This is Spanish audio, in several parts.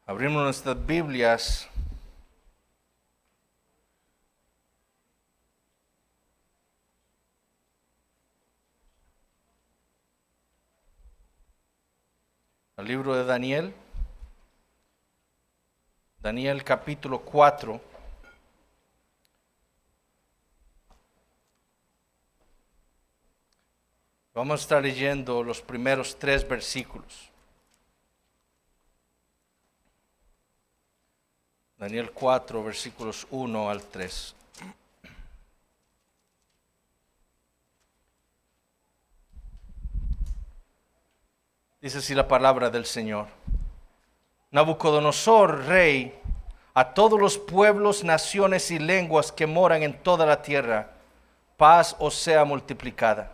Abrimos nuestras Biblias al libro de Daniel. Daniel capítulo 4. Vamos a estar leyendo los primeros 3 versículos. Daniel 4, versículos 1 al 3. Dice así la palabra del Señor. Nabucodonosor, rey, a todos los pueblos, naciones y lenguas que moran en toda la tierra, paz os sea multiplicada.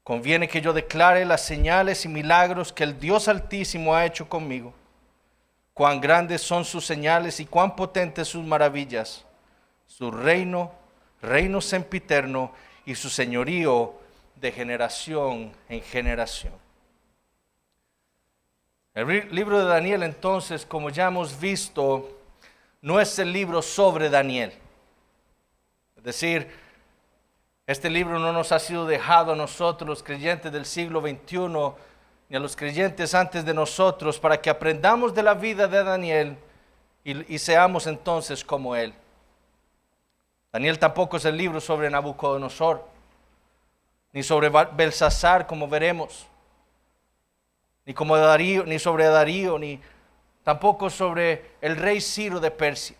Conviene que yo declare las señales y milagros que el Dios Altísimo ha hecho conmigo. Cuán grandes son sus señales y cuán potentes sus maravillas. Su reino sempiterno, y su señorío de generación en generación. El libro de Daniel, entonces, como ya hemos visto, no es el libro sobre Daniel. Es decir, este libro no nos ha sido dejado a nosotros, los creyentes del siglo XXI, ni a los creyentes antes de nosotros, para que aprendamos de la vida de Daniel y seamos entonces como él. Daniel tampoco es el libro sobre Nabucodonosor, ni sobre Belsasar, como veremos, ni sobre Darío, ni tampoco sobre el rey Ciro de Persia.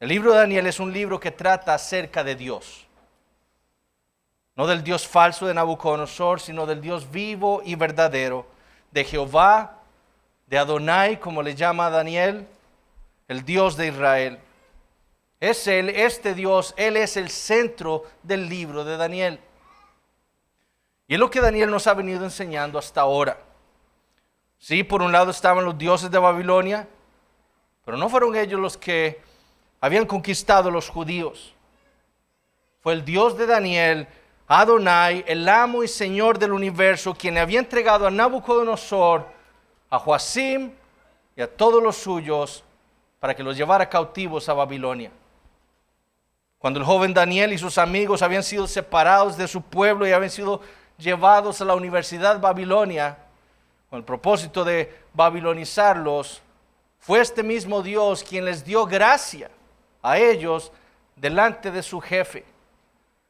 El libro de Daniel es un libro que trata acerca de Dios. No del Dios falso de Nabucodonosor, sino del Dios vivo y verdadero, de Jehová, de Adonai, como le llama a Daniel, el Dios de Israel. Es Él, este Dios, Él es el centro del libro de Daniel. Y es lo que Daniel nos ha venido enseñando hasta ahora. Sí, por un lado estaban los dioses de Babilonia, pero no fueron ellos los que habían conquistado a los judíos. Fue el Dios de Daniel, Adonai, el amo y señor del universo, quien había entregado a Nabucodonosor, a Joacim y a todos los suyos para que los llevara cautivos a Babilonia. Cuando el joven Daniel y sus amigos habían sido separados de su pueblo y habían sido llevados a la Universidad Babilonia, con el propósito de babilonizarlos, fue este mismo Dios quien les dio gracia a ellos delante de su jefe,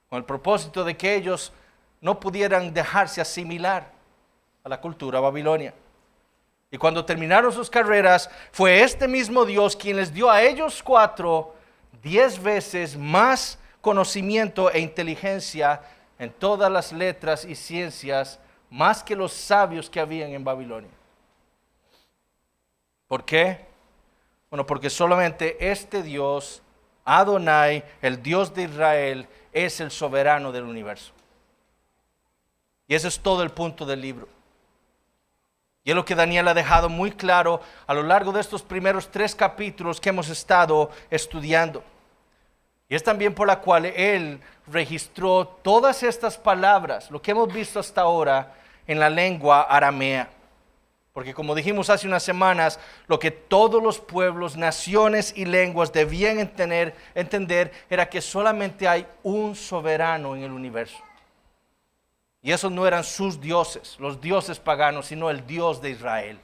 con el propósito de que ellos no pudieran dejarse asimilar a la cultura babilonia. Y cuando terminaron sus carreras, fue este mismo Dios quien les dio a ellos 10 veces más conocimiento e inteligencia en todas las letras y ciencias, más que los sabios que habían en Babilonia. ¿Por qué? Bueno, porque solamente este Dios, Adonai, el Dios de Israel, es el soberano del universo. Y ese es todo el punto del libro. Y es lo que Daniel ha dejado muy claro a lo largo de estos primeros 3 capítulos que hemos estado estudiando. Y es también por la cual él registró todas estas palabras, lo que hemos visto hasta ahora, en la lengua aramea. Porque como dijimos hace unas semanas, lo que todos los pueblos, naciones y lenguas debían entender era que solamente hay un soberano en el universo. Y esos no eran sus dioses, los dioses paganos, sino el Dios de Israel.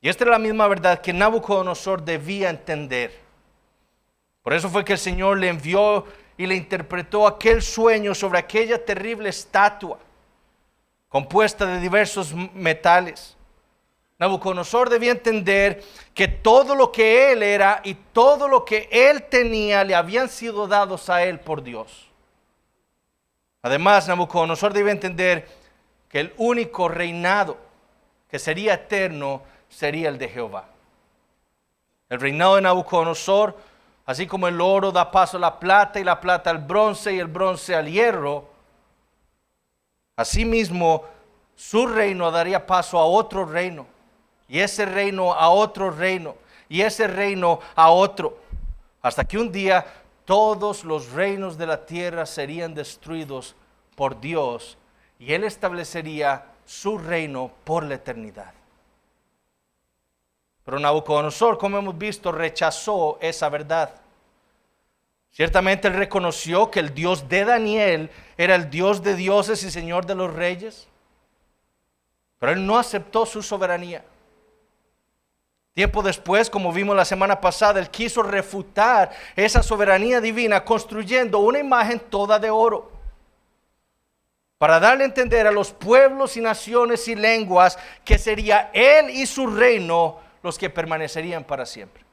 Y esta es la misma verdad que Nabucodonosor debía entender. Por eso fue que el Señor le envió y le interpretó aquel sueño sobre aquella terrible estatua compuesta de diversos metales. Nabucodonosor debía entender que todo lo que él era y todo lo que él tenía le habían sido dados a él por Dios. Además, Nabucodonosor debía entender que el único reinado que sería eterno sería el de Jehová. El reinado de Nabucodonosor, así como el oro da paso a la plata y la plata al bronce y el bronce al hierro, asimismo su reino daría paso a otro reino, y ese reino a otro reino, y ese reino a otro, hasta que un día todos los reinos de la tierra serían destruidos por Dios, y Él establecería su reino por la eternidad. Pero Nabucodonosor, como hemos visto, rechazó esa verdad. Ciertamente él reconoció que el Dios de Daniel era el Dios de dioses y Señor de los reyes, pero él no aceptó su soberanía. Tiempo después, como vimos la semana pasada, él quiso refutar esa soberanía divina construyendo una imagen toda de oro, para darle a entender a los pueblos y naciones y lenguas que sería él y su reino los que permanecerían para siempre.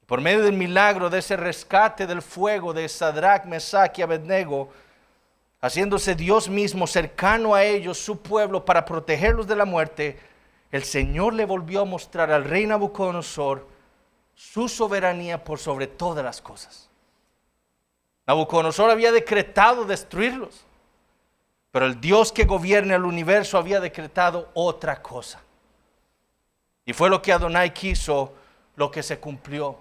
Por medio del milagro de ese rescate del fuego de Sadrach, Mesach y Abednego, haciéndose Dios mismo cercano a ellos, su pueblo, para protegerlos de la muerte, el Señor le volvió a mostrar al rey Nabucodonosor su soberanía por sobre todas las cosas. Nabucodonosor había decretado destruirlos, pero el Dios que gobierna el universo había decretado otra cosa. Y fue lo que Adonai quiso, lo que se cumplió.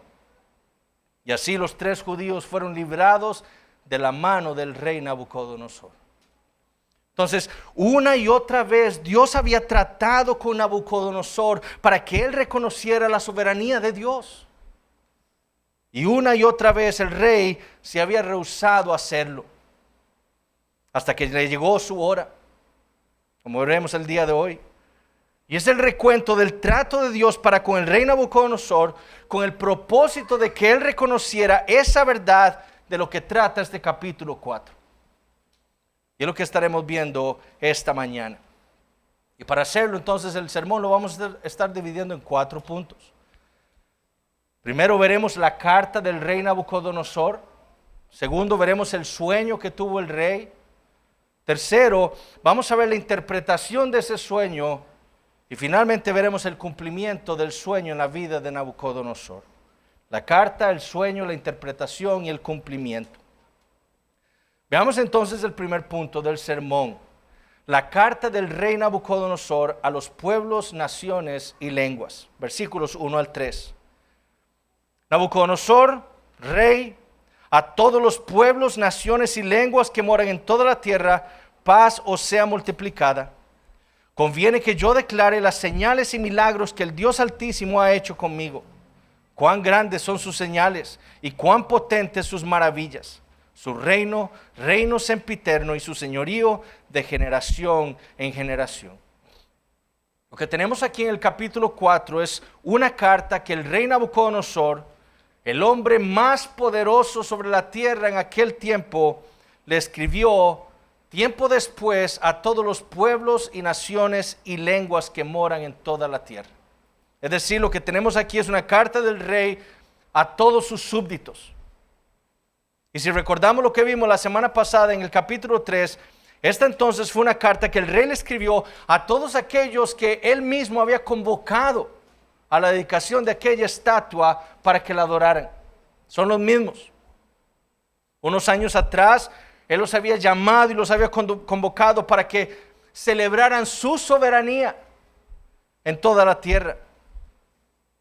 Y así los 3 judíos fueron librados de la mano del rey Nabucodonosor. Entonces, una y otra vez Dios había tratado con Nabucodonosor para que él reconociera la soberanía de Dios. Y una y otra vez el rey se había rehusado a hacerlo, hasta que le llegó su hora, como veremos el día de hoy. Y es el recuento del trato de Dios para con el rey Nabucodonosor, con el propósito de que él reconociera esa verdad de lo que trata este capítulo 4. Y es lo que estaremos viendo esta mañana. Y para hacerlo, entonces, el sermón lo vamos a estar dividiendo en 4 puntos. Primero veremos la carta del rey Nabucodonosor. Segundo, veremos el sueño que tuvo el rey. Tercero, vamos a ver la interpretación de ese sueño. Y finalmente veremos el cumplimiento del sueño en la vida de Nabucodonosor. La carta, el sueño, la interpretación y el cumplimiento. Veamos entonces el primer punto del sermón. La carta del rey Nabucodonosor a los pueblos, naciones y lenguas. Versículos 1 al 3. Nabucodonosor, rey, a todos los pueblos, naciones y lenguas que moran en toda la tierra, paz os sea multiplicada. Conviene que yo declare las señales y milagros que el Dios Altísimo ha hecho conmigo. Cuán grandes son sus señales y cuán potentes sus maravillas. Su reino, reino sempiterno, y su señorío de generación en generación. Lo que tenemos aquí en el capítulo 4 es una carta que el rey Nabucodonosor, el hombre más poderoso sobre la tierra en aquel tiempo, le escribió tiempo después a todos los pueblos y naciones y lenguas que moran en toda la tierra. Es decir, lo que tenemos aquí es una carta del rey a todos sus súbditos. Y si recordamos lo que vimos la semana pasada en el capítulo 3, esta entonces fue una carta que el rey le escribió a todos aquellos que él mismo había convocado a la dedicación de aquella estatua para que la adoraran. Son los mismos. Unos años atrás, él los había llamado y los había convocado para que celebraran su soberanía en toda la tierra.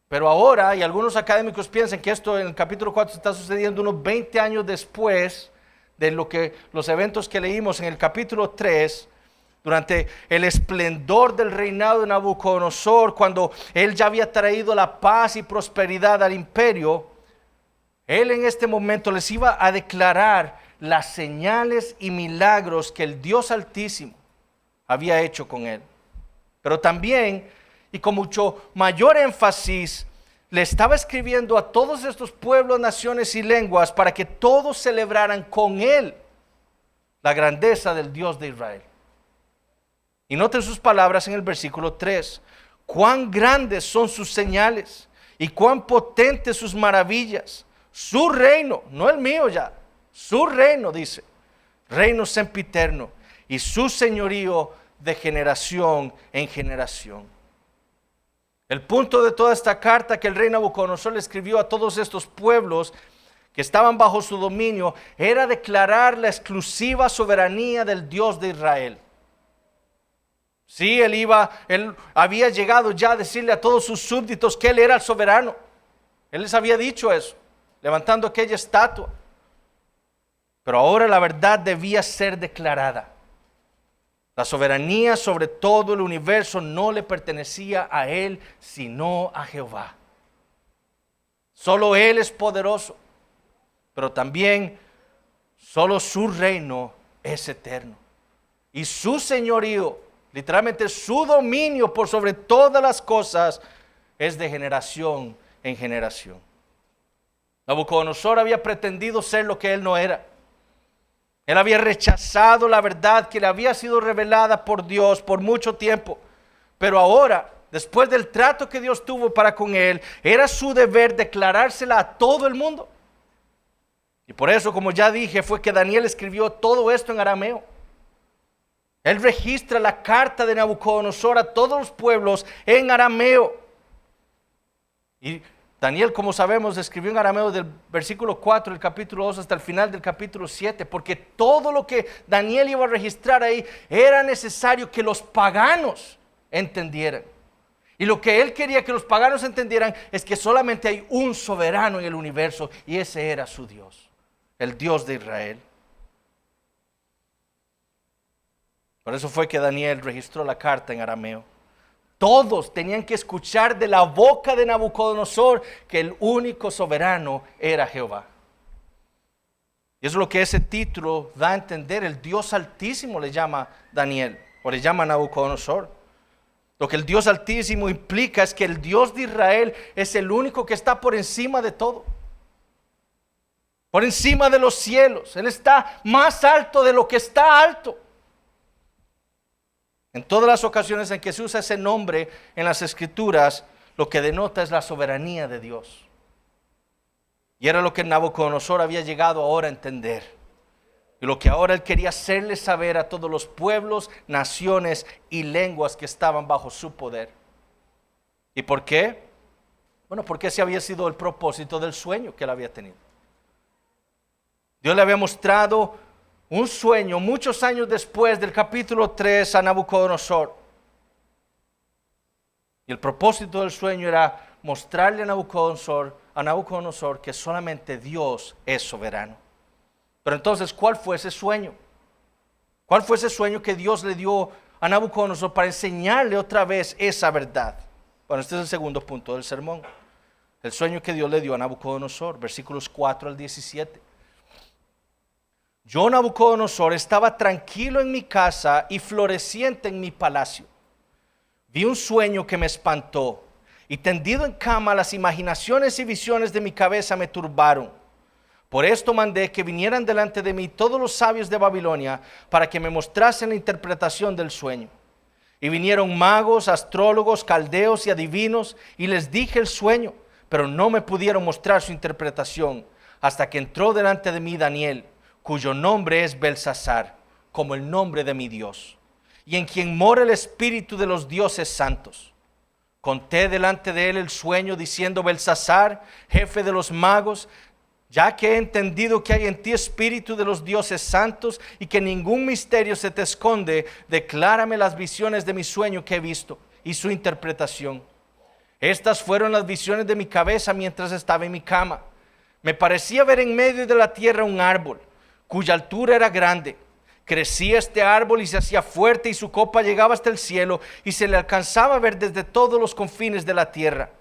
Pero ahora, y algunos académicos piensan que esto en el capítulo 4 está sucediendo unos 20 años después de los eventos que leímos en el capítulo 3, durante el esplendor del reinado de Nabucodonosor, cuando él ya había traído la paz y prosperidad al imperio. Él en este momento les iba a declarar las señales y milagros que el Dios Altísimo había hecho con él. Pero también, y con mucho mayor énfasis, le estaba escribiendo a todos estos pueblos, naciones y lenguas para que todos celebraran con él la grandeza del Dios de Israel. Y noten sus palabras en el versículo 3. Cuán grandes son sus señales y cuán potentes sus maravillas. Su reino, no el mío ya, su reino, dice, reino sempiterno, y su señorío de generación en generación. El punto de toda esta carta que el rey Nabucodonosor le escribió a todos estos pueblos que estaban bajo su dominio era declarar la exclusiva soberanía del Dios de Israel. Sí, él había llegado ya a decirle a todos sus súbditos que él era el soberano. Él les había dicho eso, levantando aquella estatua. Pero ahora la verdad debía ser declarada. La soberanía sobre todo el universo no le pertenecía a él, sino a Jehová. Solo él es poderoso, pero también solo su reino es eterno. Y su señorío, literalmente su dominio por sobre todas las cosas, es de generación en generación. Nabucodonosor había pretendido ser lo que él no era. Él había rechazado la verdad que le había sido revelada por Dios por mucho tiempo. Pero ahora, después del trato que Dios tuvo para con él, era su deber declarársela a todo el mundo. Y por eso, como ya dije, fue que Daniel escribió todo esto en arameo. Él registra la carta de Nabucodonosor a todos los pueblos en arameo. Y Daniel, como sabemos, escribió en arameo del versículo 4 del capítulo 2 hasta el final del capítulo 7, porque todo lo que Daniel iba a registrar ahí era necesario que los paganos entendieran. Y lo que él quería que los paganos entendieran es que solamente hay un soberano en el universo, y ese era su Dios, el Dios de Israel. Por eso fue que Daniel registró la carta en arameo. Todos tenían que escuchar de la boca de Nabucodonosor que el único soberano era Jehová. Y eso es lo que ese título da a entender. El Dios Altísimo le llama Daniel, o le llama Nabucodonosor. Lo que el Dios Altísimo implica es que el Dios de Israel es el único que está por encima de todo. Por encima de los cielos. Él está más alto de lo que está alto. En todas las ocasiones en que se usa ese nombre en las Escrituras, lo que denota es la soberanía de Dios. Y era lo que Nabucodonosor había llegado ahora a entender. Y lo que ahora él quería hacerle saber a todos los pueblos, naciones y lenguas que estaban bajo su poder. ¿Y por qué? Bueno, porque ese había sido el propósito del sueño que él había tenido. Dios le había mostrado un sueño muchos años después del capítulo 3 a Nabucodonosor. Y el propósito del sueño era mostrarle a Nabucodonosor que solamente Dios es soberano. Pero entonces, ¿cuál fue ese sueño? ¿Cuál fue ese sueño que Dios le dio a Nabucodonosor para enseñarle otra vez esa verdad? Bueno, este es el segundo punto del sermón. El sueño que Dios le dio a Nabucodonosor, versículos 4 al 17. Yo, Nabucodonosor, estaba tranquilo en mi casa y floreciente en mi palacio. Vi un sueño que me espantó, y tendido en cama las imaginaciones y visiones de mi cabeza me turbaron. Por esto mandé que vinieran delante de mí todos los sabios de Babilonia para que me mostrasen la interpretación del sueño. Y vinieron magos, astrólogos, caldeos y adivinos, y les dije el sueño, pero no me pudieron mostrar su interpretación, hasta que entró delante de mí Daniel, cuyo nombre es Belsasar, como el nombre de mi Dios, y en quien mora el espíritu de los dioses santos. Conté delante de él el sueño, diciendo: Belsasar, jefe de los magos, ya que he entendido que hay en ti espíritu de los dioses santos y que ningún misterio se te esconde, declárame las visiones de mi sueño que he visto y su interpretación. Estas fueron las visiones de mi cabeza mientras estaba en mi cama. Me parecía ver en medio de la tierra un árbol, cuya altura era grande. Crecía este árbol y se hacía fuerte, y su copa llegaba hasta el cielo, y se le alcanzaba a ver desde todos los confines de la tierra.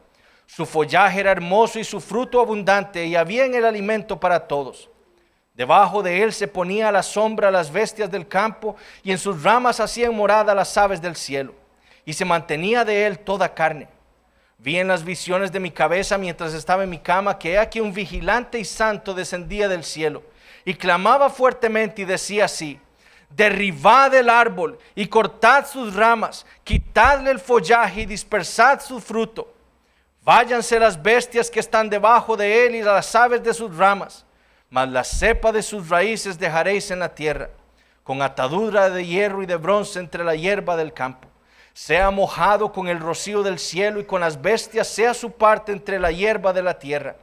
Su follaje era hermoso y su fruto abundante, y había en él alimento para todos. Debajo de él se ponía a la sombra las bestias del campo, y en sus ramas hacían morada las aves del cielo, y se mantenía de él toda carne. Vi en las visiones de mi cabeza mientras estaba en mi cama que he aquí un vigilante y santo descendía del cielo, y clamaba fuertemente y decía así: derribad el árbol y cortad sus ramas, quitadle el follaje y dispersad su fruto. Váyanse las bestias que están debajo de él y las aves de sus ramas, mas la cepa de sus raíces dejaréis en la tierra, con atadura de hierro y de bronce entre la hierba del campo. Sea mojado con el rocío del cielo, y con las bestias sea su parte entre la hierba de la tierra.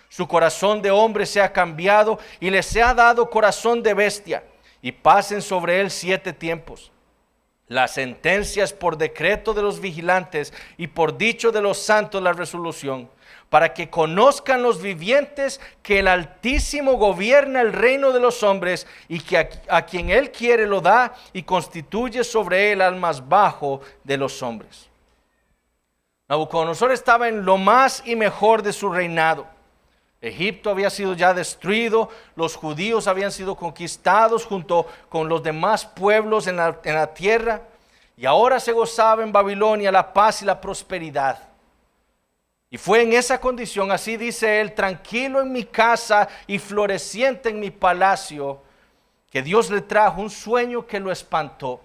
Su corazón de hombre sea cambiado, y le sea dado corazón de bestia, y pasen sobre él 7 tiempos. La sentencia es por decreto de los vigilantes y por dicho de los santos la resolución, para que conozcan los vivientes que el Altísimo gobierna el reino de los hombres y que a quien Él quiere lo da y constituye sobre él al más bajo de los hombres. Nabucodonosor estaba en lo más y mejor de su reinado. Egipto había sido ya destruido, los judíos habían sido conquistados junto con los demás pueblos en la tierra, y ahora se gozaba en Babilonia la paz y la prosperidad. Y fue en esa condición, así dice él, tranquilo en mi casa y floreciente en mi palacio, que Dios le trajo un sueño que lo espantó.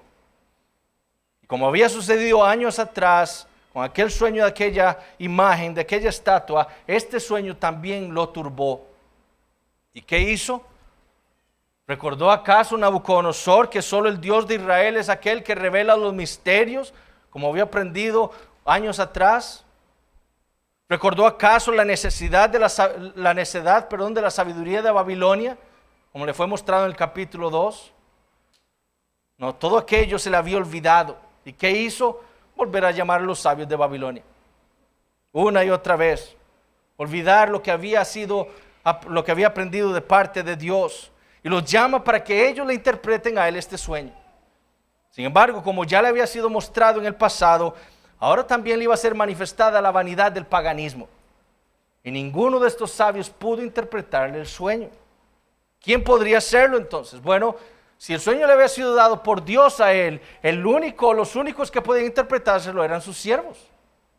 Y como había sucedido años atrás, con aquel sueño de aquella imagen, de aquella estatua, este sueño también lo turbó. ¿Y qué hizo? ¿Recordó acaso Nabucodonosor que solo el Dios de Israel es aquel que revela los misterios, como había aprendido años atrás? ¿Recordó acaso la necedad de la sabiduría de Babilonia, como le fue mostrado en el capítulo 2? No, todo aquello se le había olvidado. ¿Y qué hizo? Volver a llamar a los sabios de Babilonia una y otra vez, olvidar lo que había aprendido de parte de Dios, y los llama para que ellos le interpreten a él este sueño. Sin embargo, como ya le había sido mostrado en el pasado, ahora también le iba a ser manifestada la vanidad del paganismo, y ninguno de estos sabios pudo interpretarle el sueño. ¿Quién podría hacerlo entonces? Bueno, si el sueño le había sido dado por Dios a él, los únicos que podían interpretárselo eran sus siervos,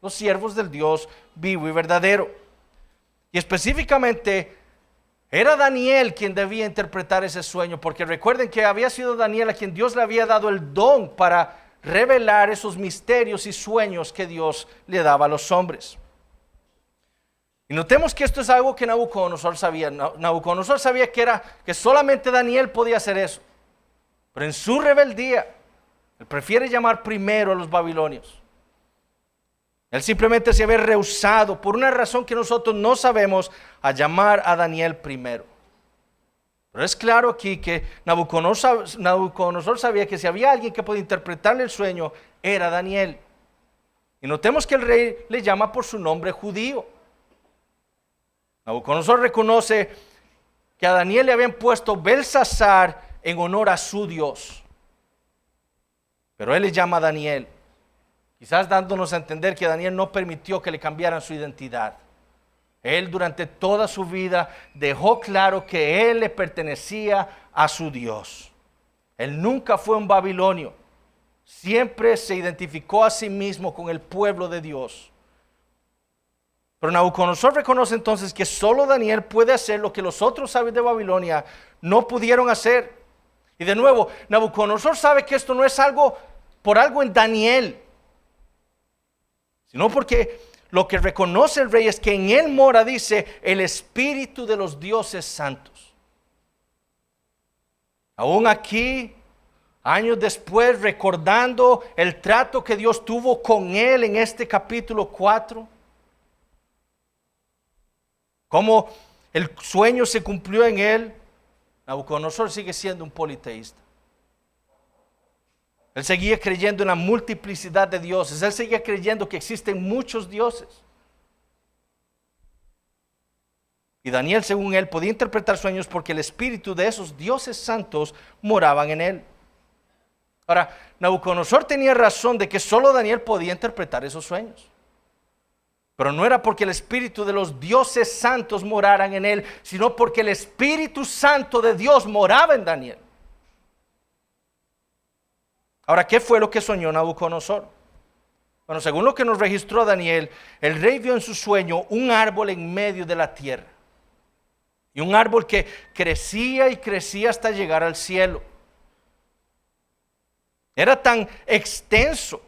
los siervos del Dios vivo y verdadero. Y específicamente era Daniel quien debía interpretar ese sueño, porque recuerden que había sido Daniel a quien Dios le había dado el don para revelar esos misterios y sueños que Dios le daba a los hombres. Y notemos que esto es algo que Nabucodonosor sabía. Nabucodonosor sabía que solamente Daniel podía hacer eso. Pero en su rebeldía, él prefiere llamar primero a los babilonios. Él simplemente se había rehusado, por una razón que nosotros no sabemos, a llamar a Daniel primero. Pero es claro aquí que Nabucodonosor sabía que si había alguien que podía interpretarle el sueño, era Daniel. Y notemos que el rey le llama por su nombre judío. Nabucodonosor reconoce que a Daniel le habían puesto Belsasar en honor a su Dios. Pero él le llama a Daniel, quizás dándonos a entender que Daniel no permitió que le cambiaran su identidad. Él durante toda su vida dejó claro que él le pertenecía a su Dios. Él nunca fue un babilonio, siempre se identificó a sí mismo con el pueblo de Dios. Pero Nabucodonosor reconoce entonces que solo Daniel puede hacer lo que los otros sabios de Babilonia no pudieron hacer. Y de nuevo, Nabucodonosor sabe que esto no es por algo en Daniel, sino porque lo que reconoce el rey es que en él mora, dice, el espíritu de los dioses santos. Aún aquí, años después, recordando el trato que Dios tuvo con él en este capítulo 4, cómo el sueño se cumplió en él, Nabucodonosor sigue siendo un politeísta. Él seguía creyendo en la multiplicidad de dioses. Él seguía creyendo que existen muchos dioses. Y Daniel, según él, podía interpretar sueños porque el espíritu de esos dioses santos moraban en él. Ahora, Nabucodonosor tenía razón de que solo Daniel podía interpretar esos sueños. Pero no era porque el espíritu de los dioses santos moraran en él, sino porque el Espíritu Santo de Dios moraba en Daniel. Ahora, ¿qué fue lo que soñó Nabucodonosor? Bueno, según lo que nos registró Daniel, el rey vio en su sueño un árbol en medio de la tierra. Y un árbol que crecía y crecía hasta llegar al cielo. Era tan extenso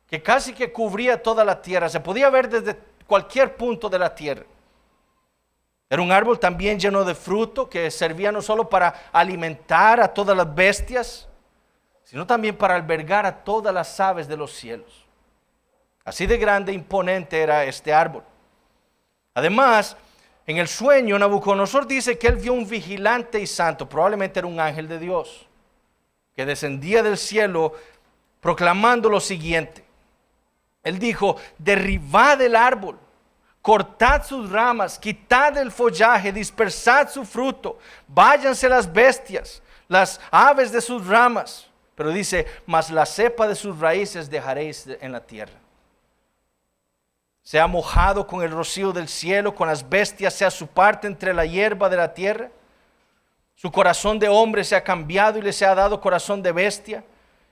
que casi que cubría toda la tierra. Se podía ver desde cualquier punto de la tierra. Era un árbol también lleno de fruto que servía no solo para alimentar a todas las bestias, sino también para albergar a todas las aves de los cielos. Así de grande e imponente era este árbol. Además, en el sueño, Nabucodonosor dice que él vio un vigilante y santo, probablemente era un ángel de Dios, que descendía del cielo proclamando lo siguiente. Él dijo: derribad el árbol, cortad sus ramas, quitad el follaje, dispersad su fruto, váyanse las bestias, las aves de sus ramas. Pero dice: mas la cepa de sus raíces dejaréis en la tierra. Sea mojado con el rocío del cielo, con las bestias sea su parte entre la hierba de la tierra. Su corazón de hombre se ha cambiado y le se ha dado corazón de bestia,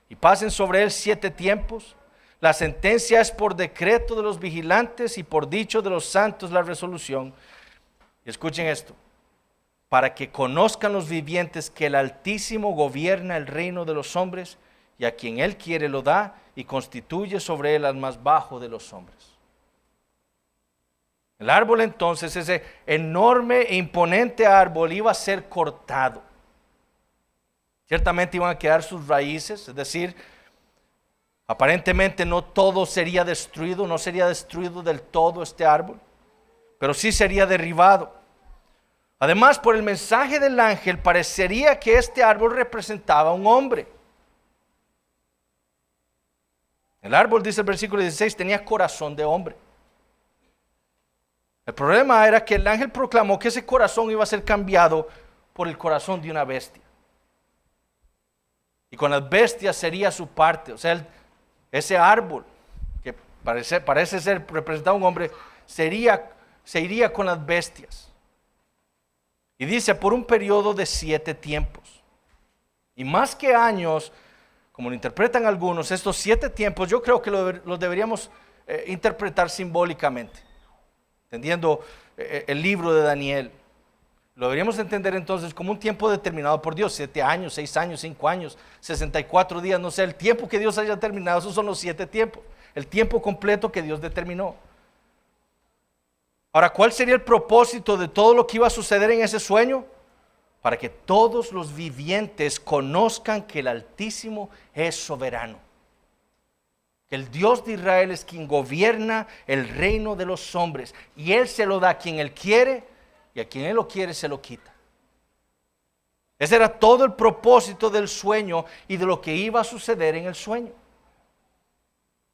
y pasen sobre él 7 tiempos. La sentencia es por decreto de los vigilantes y por dicho de los santos la resolución. Y escuchen esto: para que conozcan los vivientes que el Altísimo gobierna el reino de los hombres, y a quien él quiere lo da, y constituye sobre él al más bajo de los hombres. El árbol entonces, ese enorme e imponente árbol, iba a ser cortado. Ciertamente iban a quedar sus raíces, es decir, aparentemente no todo sería destruido, no sería destruido del todo este árbol, pero sí sería derribado. Además, por el mensaje del ángel, parecería que este árbol representaba a un hombre. El árbol, dice el versículo 16, tenía corazón de hombre. El problema era que el ángel proclamó que ese corazón iba a ser cambiado por el corazón de una bestia. Y con las bestias sería su parte. O sea, ese árbol, que parece ser representado a un hombre, se iría con las bestias. Y dice, por un periodo de 7 tiempos. Y más que años, como lo interpretan algunos, estos 7 tiempos yo creo que los deberíamos interpretar simbólicamente. Entendiendo el libro de Daniel, lo deberíamos entender entonces como un tiempo determinado por Dios. 7 años, 6 años, 5 años, 64 días, no sé, el tiempo que Dios haya determinado, esos son los 7 tiempos, el tiempo completo que Dios determinó. Ahora, ¿cuál sería el propósito de todo lo que iba a suceder en ese sueño? Para que todos los vivientes conozcan que el Altísimo es soberano. El Dios de Israel es quien gobierna el reino de los hombres, y Él se lo da a quien Él quiere, y a quien Él lo quiere se lo quita. Ese era todo el propósito del sueño y de lo que iba a suceder en el sueño.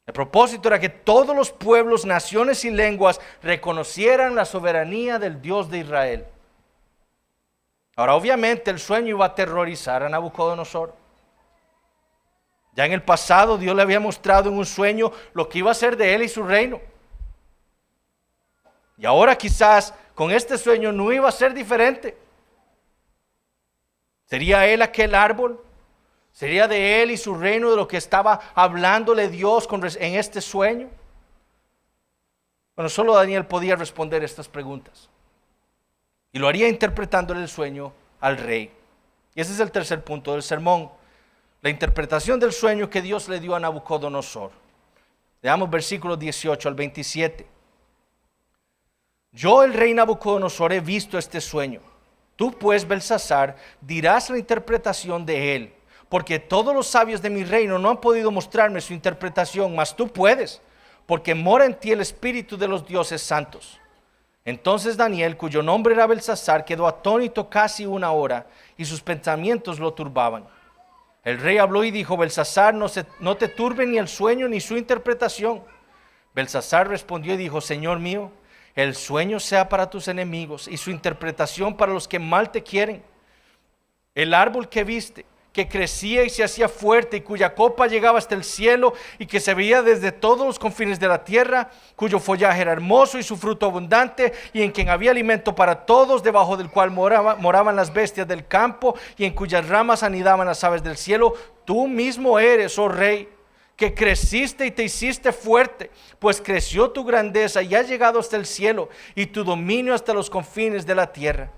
El propósito era que todos los pueblos, naciones y lenguas reconocieran la soberanía del Dios de Israel. Ahora, obviamente el sueño iba a aterrorizar a Nabucodonosor. Ya en el pasado Dios le había mostrado en un sueño lo que iba a ser de él y su reino. Y ahora quizás con este sueño no iba a ser diferente. ¿Sería él aquel árbol? ¿Sería de él y su reino de lo que estaba hablándole Dios en este sueño? Bueno, solo Daniel podía responder estas preguntas. Y lo haría interpretándole el sueño al rey. Y ese es el tercer punto del sermón. La interpretación del sueño que Dios le dio a Nabucodonosor. Leamos versículos 18 al 27. Yo, el rey Nabucodonosor, he visto este sueño. Tú pues, Belsasar, dirás la interpretación de él, porque todos los sabios de mi reino no han podido mostrarme su interpretación, mas tú puedes, porque mora en ti el espíritu de los dioses santos. Entonces Daniel, cuyo nombre era Belsasar, quedó atónito casi 1 hora, y sus pensamientos lo turbaban. El rey habló y dijo: Belsasar, no te turbe ni el sueño ni su interpretación. Belsasar respondió y dijo: Señor mío, el sueño sea para tus enemigos y su interpretación para los que mal te quieren. El árbol que viste, que crecía y se hacía fuerte y cuya copa llegaba hasta el cielo y que se veía desde todos los confines de la tierra, cuyo follaje era hermoso y su fruto abundante, y en quien había alimento para todos, debajo del cual moraban las bestias del campo y en cuyas ramas anidaban las aves del cielo. Tú mismo eres, oh rey, que creciste y te hiciste fuerte, pues creció tu grandeza y ha llegado hasta el cielo, y tu dominio hasta los confines de la tierra.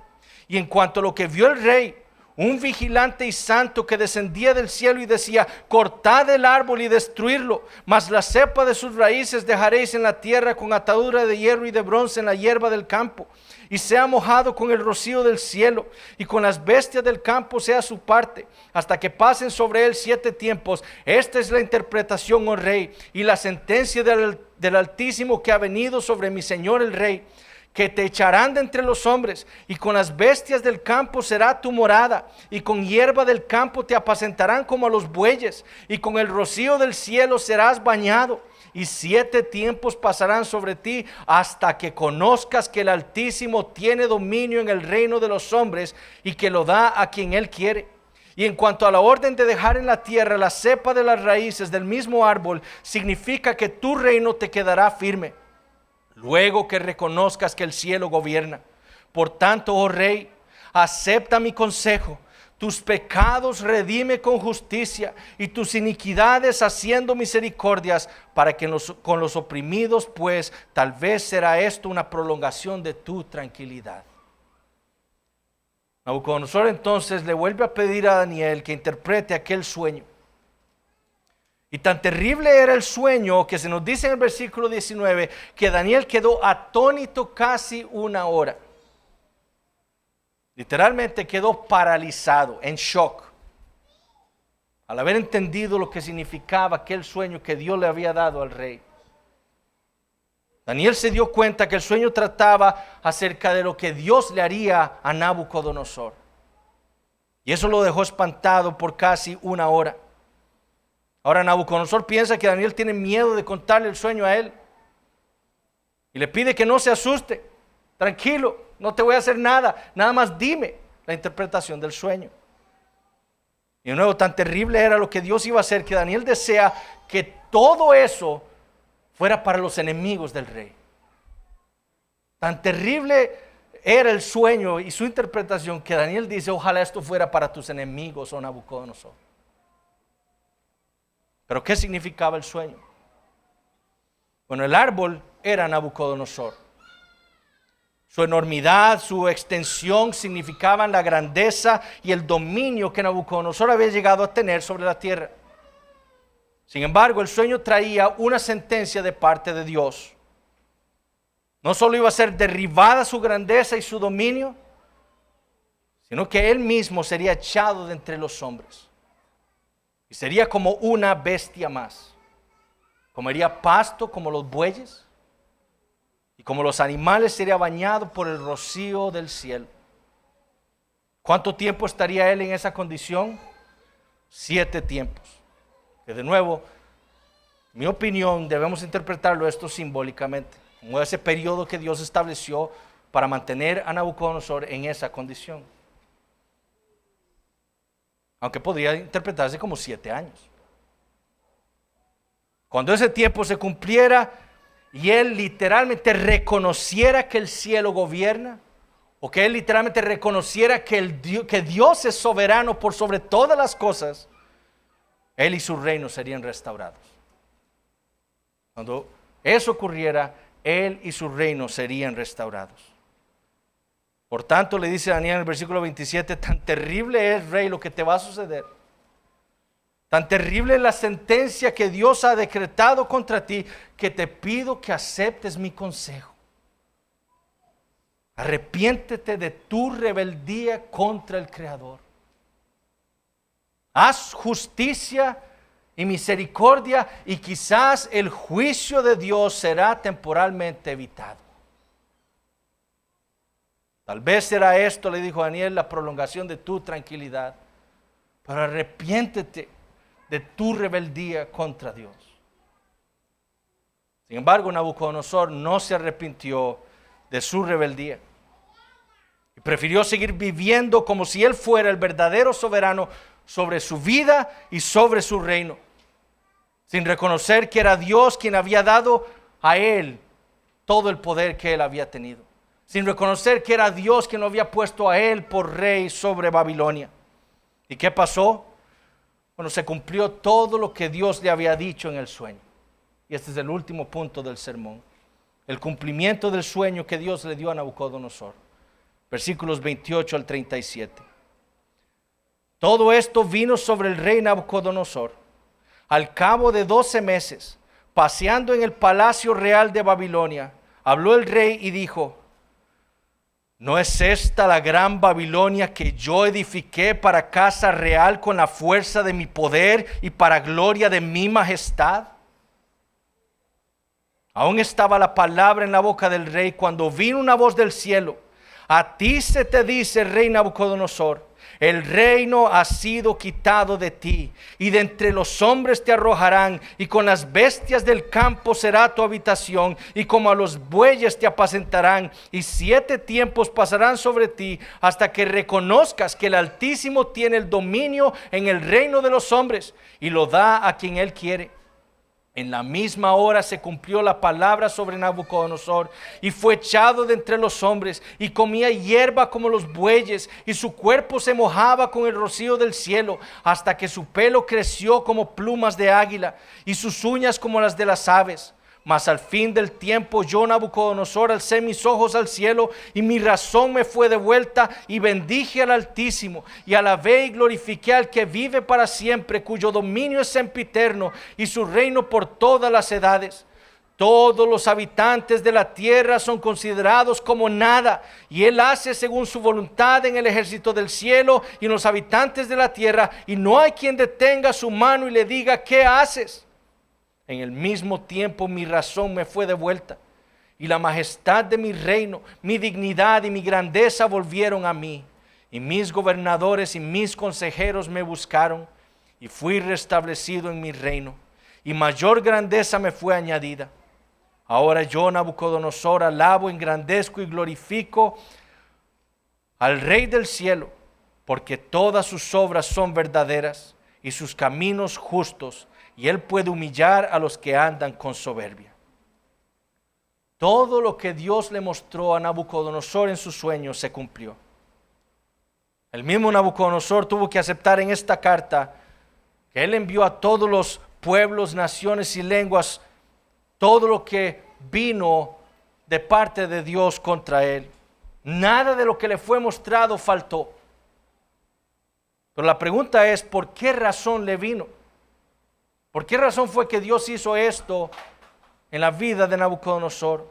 Y en cuanto a lo que vio el rey, un vigilante y santo que descendía del cielo y decía: cortad el árbol y destruirlo, mas la cepa de sus raíces dejaréis en la tierra con atadura de hierro y de bronce en la hierba del campo, y sea mojado con el rocío del cielo, y con las bestias del campo sea su parte, hasta que pasen sobre él 7 tiempos. Esta es la interpretación, oh rey, y la sentencia del Altísimo que ha venido sobre mi señor el rey, que te echarán de entre los hombres, y con las bestias del campo será tu morada, y con hierba del campo te apacentarán como a los bueyes, y con el rocío del cielo serás bañado, y 7 tiempos pasarán sobre ti hasta que conozcas que el Altísimo tiene dominio en el reino de los hombres y que lo da a quien Él quiere. Y en cuanto a la orden de dejar en la tierra la cepa de las raíces del mismo árbol, significa que tu reino te quedará firme, luego que reconozcas que el cielo gobierna. Por tanto, oh rey, acepta mi consejo. Tus pecados redime con justicia y tus iniquidades haciendo misericordias, para que con los oprimidos, pues tal vez será esto una prolongación de tu tranquilidad. Nabucodonosor entonces le vuelve a pedir a Daniel que interprete aquel sueño. Y tan terrible era el sueño que se nos dice en el versículo 19 que Daniel quedó atónito casi 1 hora. Literalmente quedó paralizado, en shock, al haber entendido lo que significaba aquel sueño que Dios le había dado al rey. Daniel se dio cuenta que el sueño trataba acerca de lo que Dios le haría a Nabucodonosor. Y eso lo dejó espantado por casi 1 hora. Ahora Nabucodonosor piensa que Daniel tiene miedo de contarle el sueño a él. Y le pide que no se asuste. Tranquilo, no te voy a hacer nada. Nada más dime la interpretación del sueño. Y de nuevo, tan terrible era lo que Dios iba a hacer, que Daniel desea que todo eso fuera para los enemigos del rey. Tan terrible era el sueño y su interpretación que Daniel dice: ojalá esto fuera para tus enemigos, oh Nabucodonosor. Pero ¿qué significaba el sueño? Bueno, el árbol era Nabucodonosor. Su enormidad, su extensión significaban la grandeza y el dominio que Nabucodonosor había llegado a tener sobre la tierra. Sin embargo, el sueño traía una sentencia de parte de Dios. No solo iba a ser derribada su grandeza y su dominio, sino que Él mismo sería echado de entre los hombres. Y sería como una bestia más. Comería pasto como los bueyes, y como los animales sería bañado por el rocío del cielo. ¿Cuánto tiempo estaría él en esa condición? 7 tiempos. Que de nuevo, mi opinión, debemos interpretarlo esto simbólicamente, como ese periodo que Dios estableció para mantener a Nabucodonosor en esa condición. Aunque podría interpretarse como 7 años. Cuando ese tiempo se cumpliera y él literalmente reconociera que el cielo gobierna, o que él literalmente reconociera que Dios es soberano por sobre todas las cosas, él y su reino serían restaurados. Cuando eso ocurriera, él y su reino serían restaurados. Por tanto, le dice Daniel en el versículo 27, tan terrible es, rey, lo que te va a suceder. Tan terrible es la sentencia que Dios ha decretado contra ti, que te pido que aceptes mi consejo. Arrepiéntete de tu rebeldía contra el Creador. Haz justicia y misericordia, y quizás el juicio de Dios será temporalmente evitado. Tal vez será esto, le dijo Daniel, la prolongación de tu tranquilidad. Pero arrepiéntete de tu rebeldía contra Dios. Sin embargo, Nabucodonosor no se arrepintió de su rebeldía y prefirió seguir viviendo como si él fuera el verdadero soberano sobre su vida y sobre su reino, sin reconocer que era Dios quien había dado a él todo el poder que él había tenido, sin reconocer que era Dios quien lo había puesto a él por rey sobre Babilonia. ¿Y qué pasó? Bueno, se cumplió todo lo que Dios le había dicho en el sueño. Y este es el último punto del sermón. El cumplimiento del sueño que Dios le dio a Nabucodonosor. Versículos 28 al 37. Todo esto vino sobre el rey Nabucodonosor. Al cabo de 12 meses, paseando en el palacio real de Babilonia, habló el rey y dijo: ¿no es esta la gran Babilonia que yo edifiqué para casa real con la fuerza de mi poder y para gloria de mi majestad? Aún estaba la palabra en la boca del rey cuando vino una voz del cielo: a ti se te dice, rey Nabucodonosor, el reino ha sido quitado de ti, y de entre los hombres te arrojarán, y con las bestias del campo será tu habitación, y como a los bueyes te apacentarán, y 7 tiempos pasarán sobre ti, hasta que reconozcas que el Altísimo tiene el dominio en el reino de los hombres, y lo da a quien él quiere. En la misma hora se cumplió la palabra sobre Nabucodonosor, y fue echado de entre los hombres, y comía hierba como los bueyes, y su cuerpo se mojaba con el rocío del cielo, hasta que su pelo creció como plumas de águila, y sus uñas como las de las aves. Mas al fin del tiempo yo, Nabucodonosor, alcé mis ojos al cielo, y mi razón me fue devuelta, y bendije al Altísimo, y alabé y glorifiqué al que vive para siempre, cuyo dominio es sempiterno, y su reino por todas las edades. Todos los habitantes de la tierra son considerados como nada, y él hace según su voluntad en el ejército del cielo y en los habitantes de la tierra, y no hay quien detenga su mano y le diga: ¿qué haces? En el mismo tiempo mi razón me fue devuelta, y la majestad de mi reino, mi dignidad y mi grandeza volvieron a mí. Y mis gobernadores y mis consejeros me buscaron, y fui restablecido en mi reino, y mayor grandeza me fue añadida. Ahora yo, Nabucodonosor, alabo, engrandezco y glorifico al Rey del cielo, porque todas sus obras son verdaderas y sus caminos justos, y él puede humillar a los que andan con soberbia. Todo lo que Dios le mostró a Nabucodonosor en sus sueños se cumplió. El mismo Nabucodonosor tuvo que aceptar en esta carta que él envió a todos los pueblos, naciones y lenguas todo lo que vino de parte de Dios contra él. Nada de lo que le fue mostrado faltó. Pero la pregunta es: ¿por qué razón le vino? ¿Por qué razón fue que Dios hizo esto en la vida de Nabucodonosor?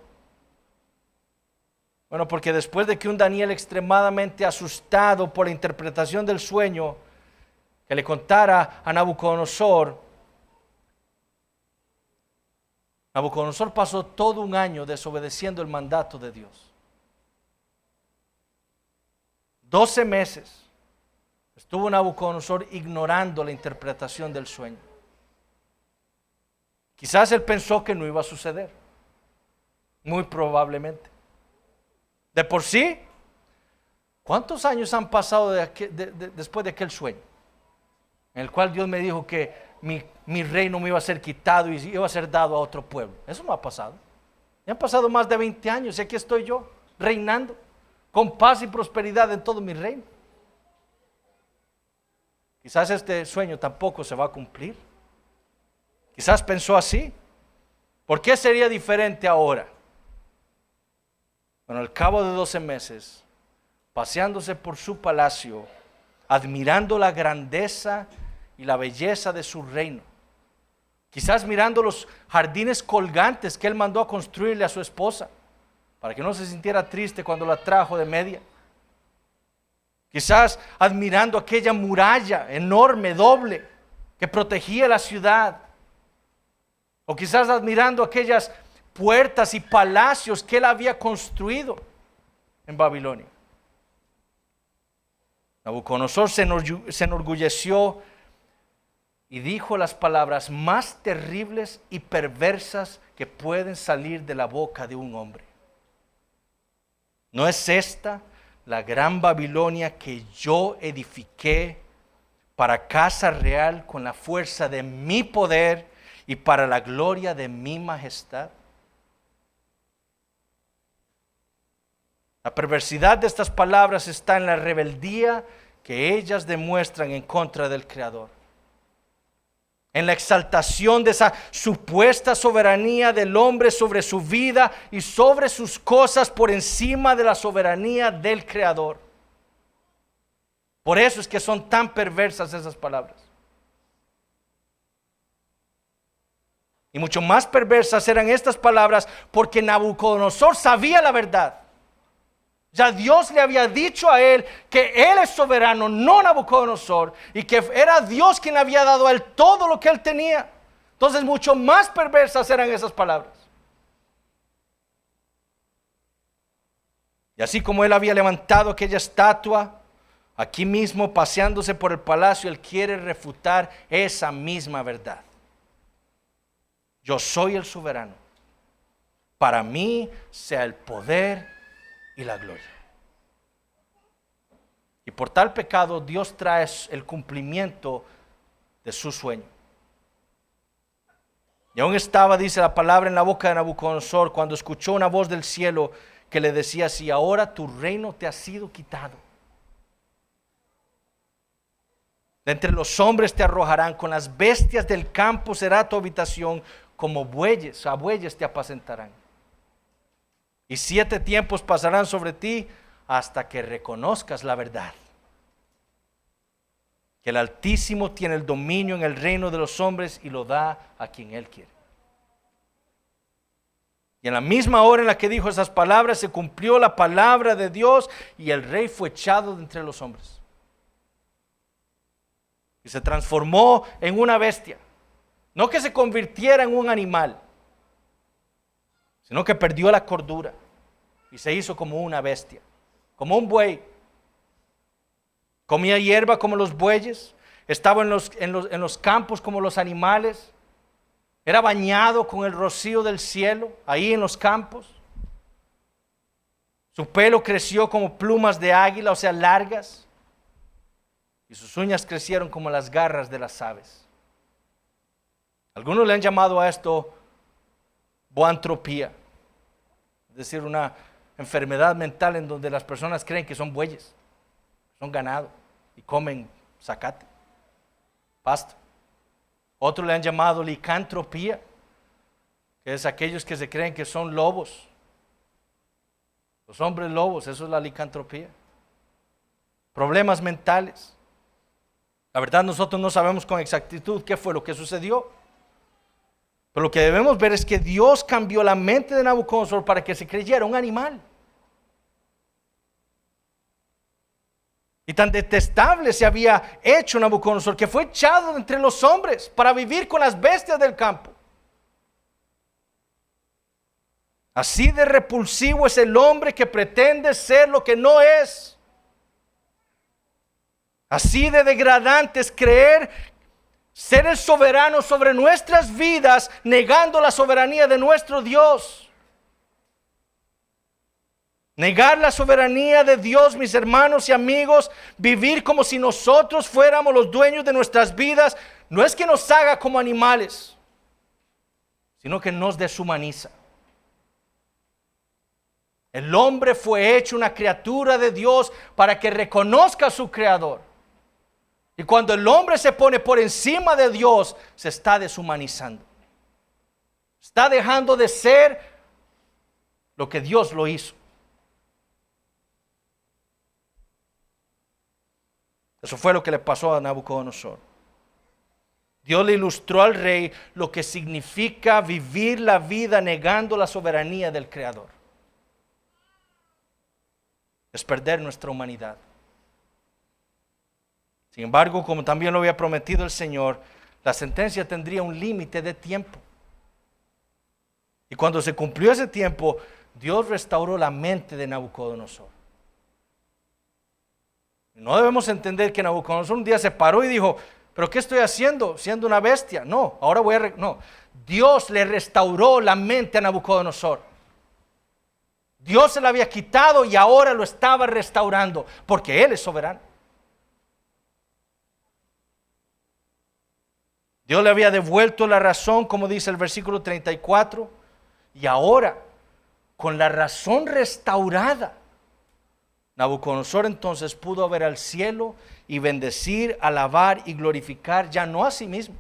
Bueno, porque después de que un Daniel extremadamente asustado por la interpretación del sueño que le contara a Nabucodonosor, Nabucodonosor pasó todo un año desobedeciendo el mandato de Dios. 12 meses estuvo Nabucodonosor ignorando la interpretación del sueño. Quizás él pensó que no iba a suceder. Muy probablemente. De por sí, ¿cuántos años han pasado después de aquel sueño? En el cual Dios me dijo que mi reino me iba a ser quitado y iba a ser dado a otro pueblo. Eso no ha pasado. Ya han pasado más de 20 años y aquí estoy yo, reinando, con paz y prosperidad en todo mi reino. Quizás este sueño tampoco se va a cumplir. Quizás pensó así. ¿Por qué sería diferente ahora? Bueno, al cabo de 12 meses, paseándose por su palacio, admirando la grandeza y la belleza de su reino, quizás mirando los jardines colgantes que él mandó a construirle a su esposa, para que no se sintiera triste cuando la trajo de media. Quizás admirando aquella muralla enorme, doble, que protegía la ciudad. O quizás admirando aquellas puertas y palacios que él había construido en Babilonia. Nabucodonosor se enorgulleció y dijo las palabras más terribles y perversas que pueden salir de la boca de un hombre. ¿No es esta la gran Babilonia que yo edifiqué para casa real con la fuerza de mi poder y para la gloria de mi majestad? La perversidad de estas palabras está en la rebeldía que ellas demuestran en contra del Creador, en la exaltación de esa supuesta soberanía del hombre sobre su vida y sobre sus cosas por encima de la soberanía del Creador. Por eso es que son tan perversas esas palabras. Y mucho más perversas eran estas palabras porque Nabucodonosor sabía la verdad. Ya Dios le había dicho a él que él es soberano, no Nabucodonosor, y que era Dios quien le había dado a él todo lo que él tenía. Entonces mucho más perversas eran esas palabras. Y así como él había levantado aquella estatua, aquí mismo paseándose por el palacio, él quiere refutar esa misma verdad. Yo soy el soberano. Para mí sea el poder y la gloria. Y por tal pecado Dios trae el cumplimiento de su sueño. Y aún estaba, dice la palabra, en la boca de Nabucodonosor cuando escuchó una voz del cielo que le decía así: ahora tu reino te ha sido quitado. De entre los hombres te arrojarán, con las bestias del campo será tu habitación, como bueyes, a bueyes te apacentarán. Y 7 tiempos pasarán sobre ti hasta que reconozcas la verdad. Que el Altísimo tiene el dominio en el reino de los hombres y lo da a quien Él quiere. Y en la misma hora en la que dijo esas palabras se cumplió la palabra de Dios y el rey fue echado de entre los hombres. Y se transformó en una bestia. No que se convirtiera en un animal, sino que perdió la cordura y se hizo como una bestia, como un buey. Comía hierba como los bueyes, estaba en los campos como los animales, era bañado con el rocío del cielo, ahí en los campos. Su pelo creció como plumas de águila, o sea, largas, y sus uñas crecieron como las garras de las aves. Algunos le han llamado a esto boantropía, es decir, una enfermedad mental en donde las personas creen que son bueyes, son ganado y comen zacate, pasto. Otros le han llamado licantropía, que es aquellos que se creen que son lobos, los hombres lobos, eso es la licantropía. Problemas mentales. La verdad, nosotros no sabemos con exactitud qué fue lo que sucedió. Pero lo que debemos ver es que Dios cambió la mente de Nabucodonosor para que se creyera un animal. Y tan detestable se había hecho Nabucodonosor que fue echado de entre los hombres para vivir con las bestias del campo. Así de repulsivo es el hombre que pretende ser lo que no es. Así de degradante es creer ser el soberano sobre nuestras vidas, negando la soberanía de nuestro Dios. Negar la soberanía de Dios, mis hermanos y amigos, vivir como si nosotros fuéramos los dueños de nuestras vidas, no es que nos haga como animales, sino que nos deshumaniza. El hombre fue hecho una criatura de Dios para que reconozca a su Creador. Y cuando el hombre se pone por encima de Dios, se está deshumanizando. Está dejando de ser lo que Dios lo hizo. Eso fue lo que le pasó a Nabucodonosor. Dios le ilustró al rey lo que significa vivir la vida negando la soberanía del Creador. Es perder nuestra humanidad. Sin embargo, como también lo había prometido el Señor, la sentencia tendría un límite de tiempo. Y cuando se cumplió ese tiempo, Dios restauró la mente de Nabucodonosor. No debemos entender que Nabucodonosor un día se paró y dijo: ¿pero qué estoy haciendo? Siendo una bestia. No, ahora voy a... No, Dios le restauró la mente a Nabucodonosor. Dios se la había quitado y ahora lo estaba restaurando, porque Él es soberano. Dios le había devuelto la razón, como dice el versículo 34, y ahora, con la razón restaurada, Nabucodonosor entonces pudo ver al cielo y bendecir, alabar y glorificar ya no a sí mismo,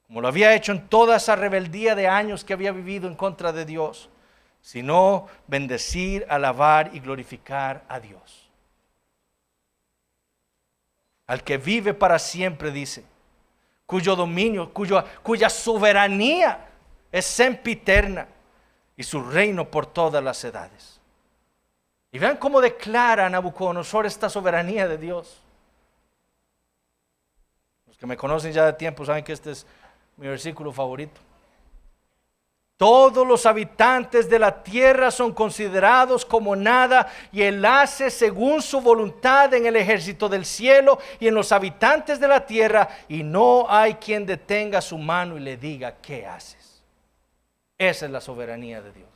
como lo había hecho en toda esa rebeldía de años que había vivido en contra de Dios, sino bendecir, alabar y glorificar a Dios. Al que vive para siempre, dice, cuyo dominio, cuya soberanía es sempiterna y su reino por todas las edades. Y vean cómo declara Nabucodonosor esta soberanía de Dios. Los que me conocen ya de tiempo saben que este es mi versículo favorito. Todos los habitantes de la tierra son considerados como nada, y Él hace según su voluntad en el ejército del cielo y en los habitantes de la tierra, y no hay quien detenga su mano y le diga: ¿qué haces? Esa es la soberanía de Dios.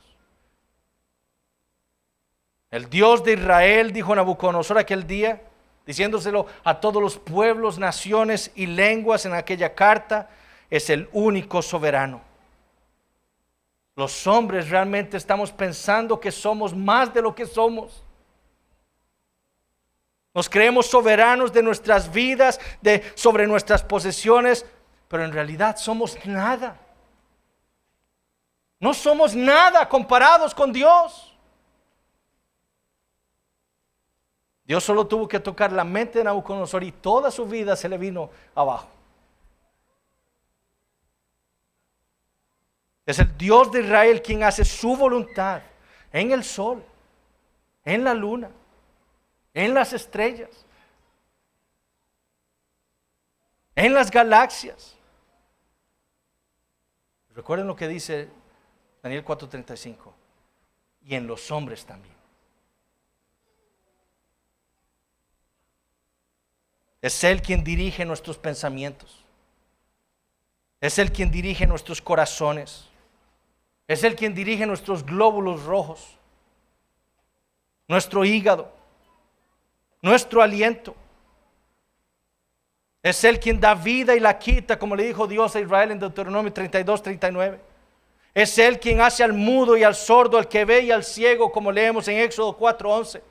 El Dios de Israel, dijo Nabucodonosor aquel día, diciéndoselo a todos los pueblos, naciones y lenguas en aquella carta, es el único soberano. Los hombres realmente estamos pensando que somos más de lo que somos. Nos creemos soberanos de nuestras vidas, sobre nuestras posesiones, pero en realidad somos nada. No somos nada comparados con Dios. Dios solo tuvo que tocar la mente de Nabucodonosor y toda su vida se le vino abajo. Es el Dios de Israel quien hace su voluntad en el sol, en la luna, en las estrellas, en las galaxias. Recuerden lo que dice Daniel 4:35. Y en los hombres también. Es Él quien dirige nuestros pensamientos. Es Él quien dirige nuestros corazones. Es Él quien dirige nuestros glóbulos rojos, nuestro hígado, nuestro aliento. Es Él quien da vida y la quita, como le dijo Dios a Israel en Deuteronomio 32:39. Es Él quien hace al mudo y al sordo, al que ve y al ciego, como leemos en Éxodo 4:11.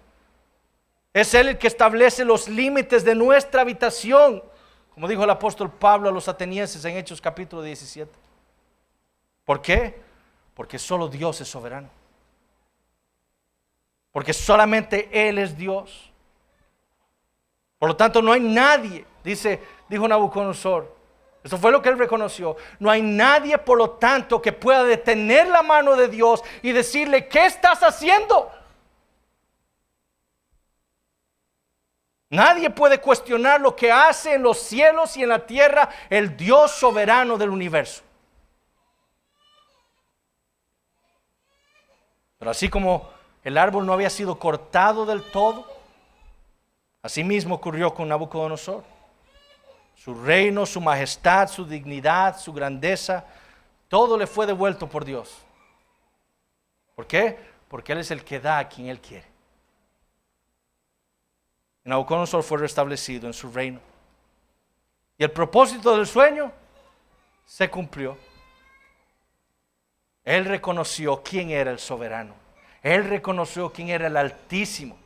Es Él el que establece los límites de nuestra habitación, como dijo el apóstol Pablo a los atenienses en Hechos capítulo 17. ¿Por qué? Porque solo Dios es soberano. Porque solamente Él es Dios. Por lo tanto, no hay nadie, dijo Nabucodonosor. Eso fue lo que él reconoció. No hay nadie, por lo tanto, que pueda detener la mano de Dios y decirle: ¿qué estás haciendo? Nadie puede cuestionar lo que hace en los cielos y en la tierra el Dios soberano del universo. Pero así como el árbol no había sido cortado del todo, así mismo ocurrió con Nabucodonosor. Su reino, su majestad, su dignidad, su grandeza, todo le fue devuelto por Dios. ¿Por qué? Porque Él es el que da a quien Él quiere. Y Nabucodonosor fue restablecido en su reino. Y el propósito del sueño se cumplió. Él reconoció quién era el soberano. Él reconoció quién era el Altísimo.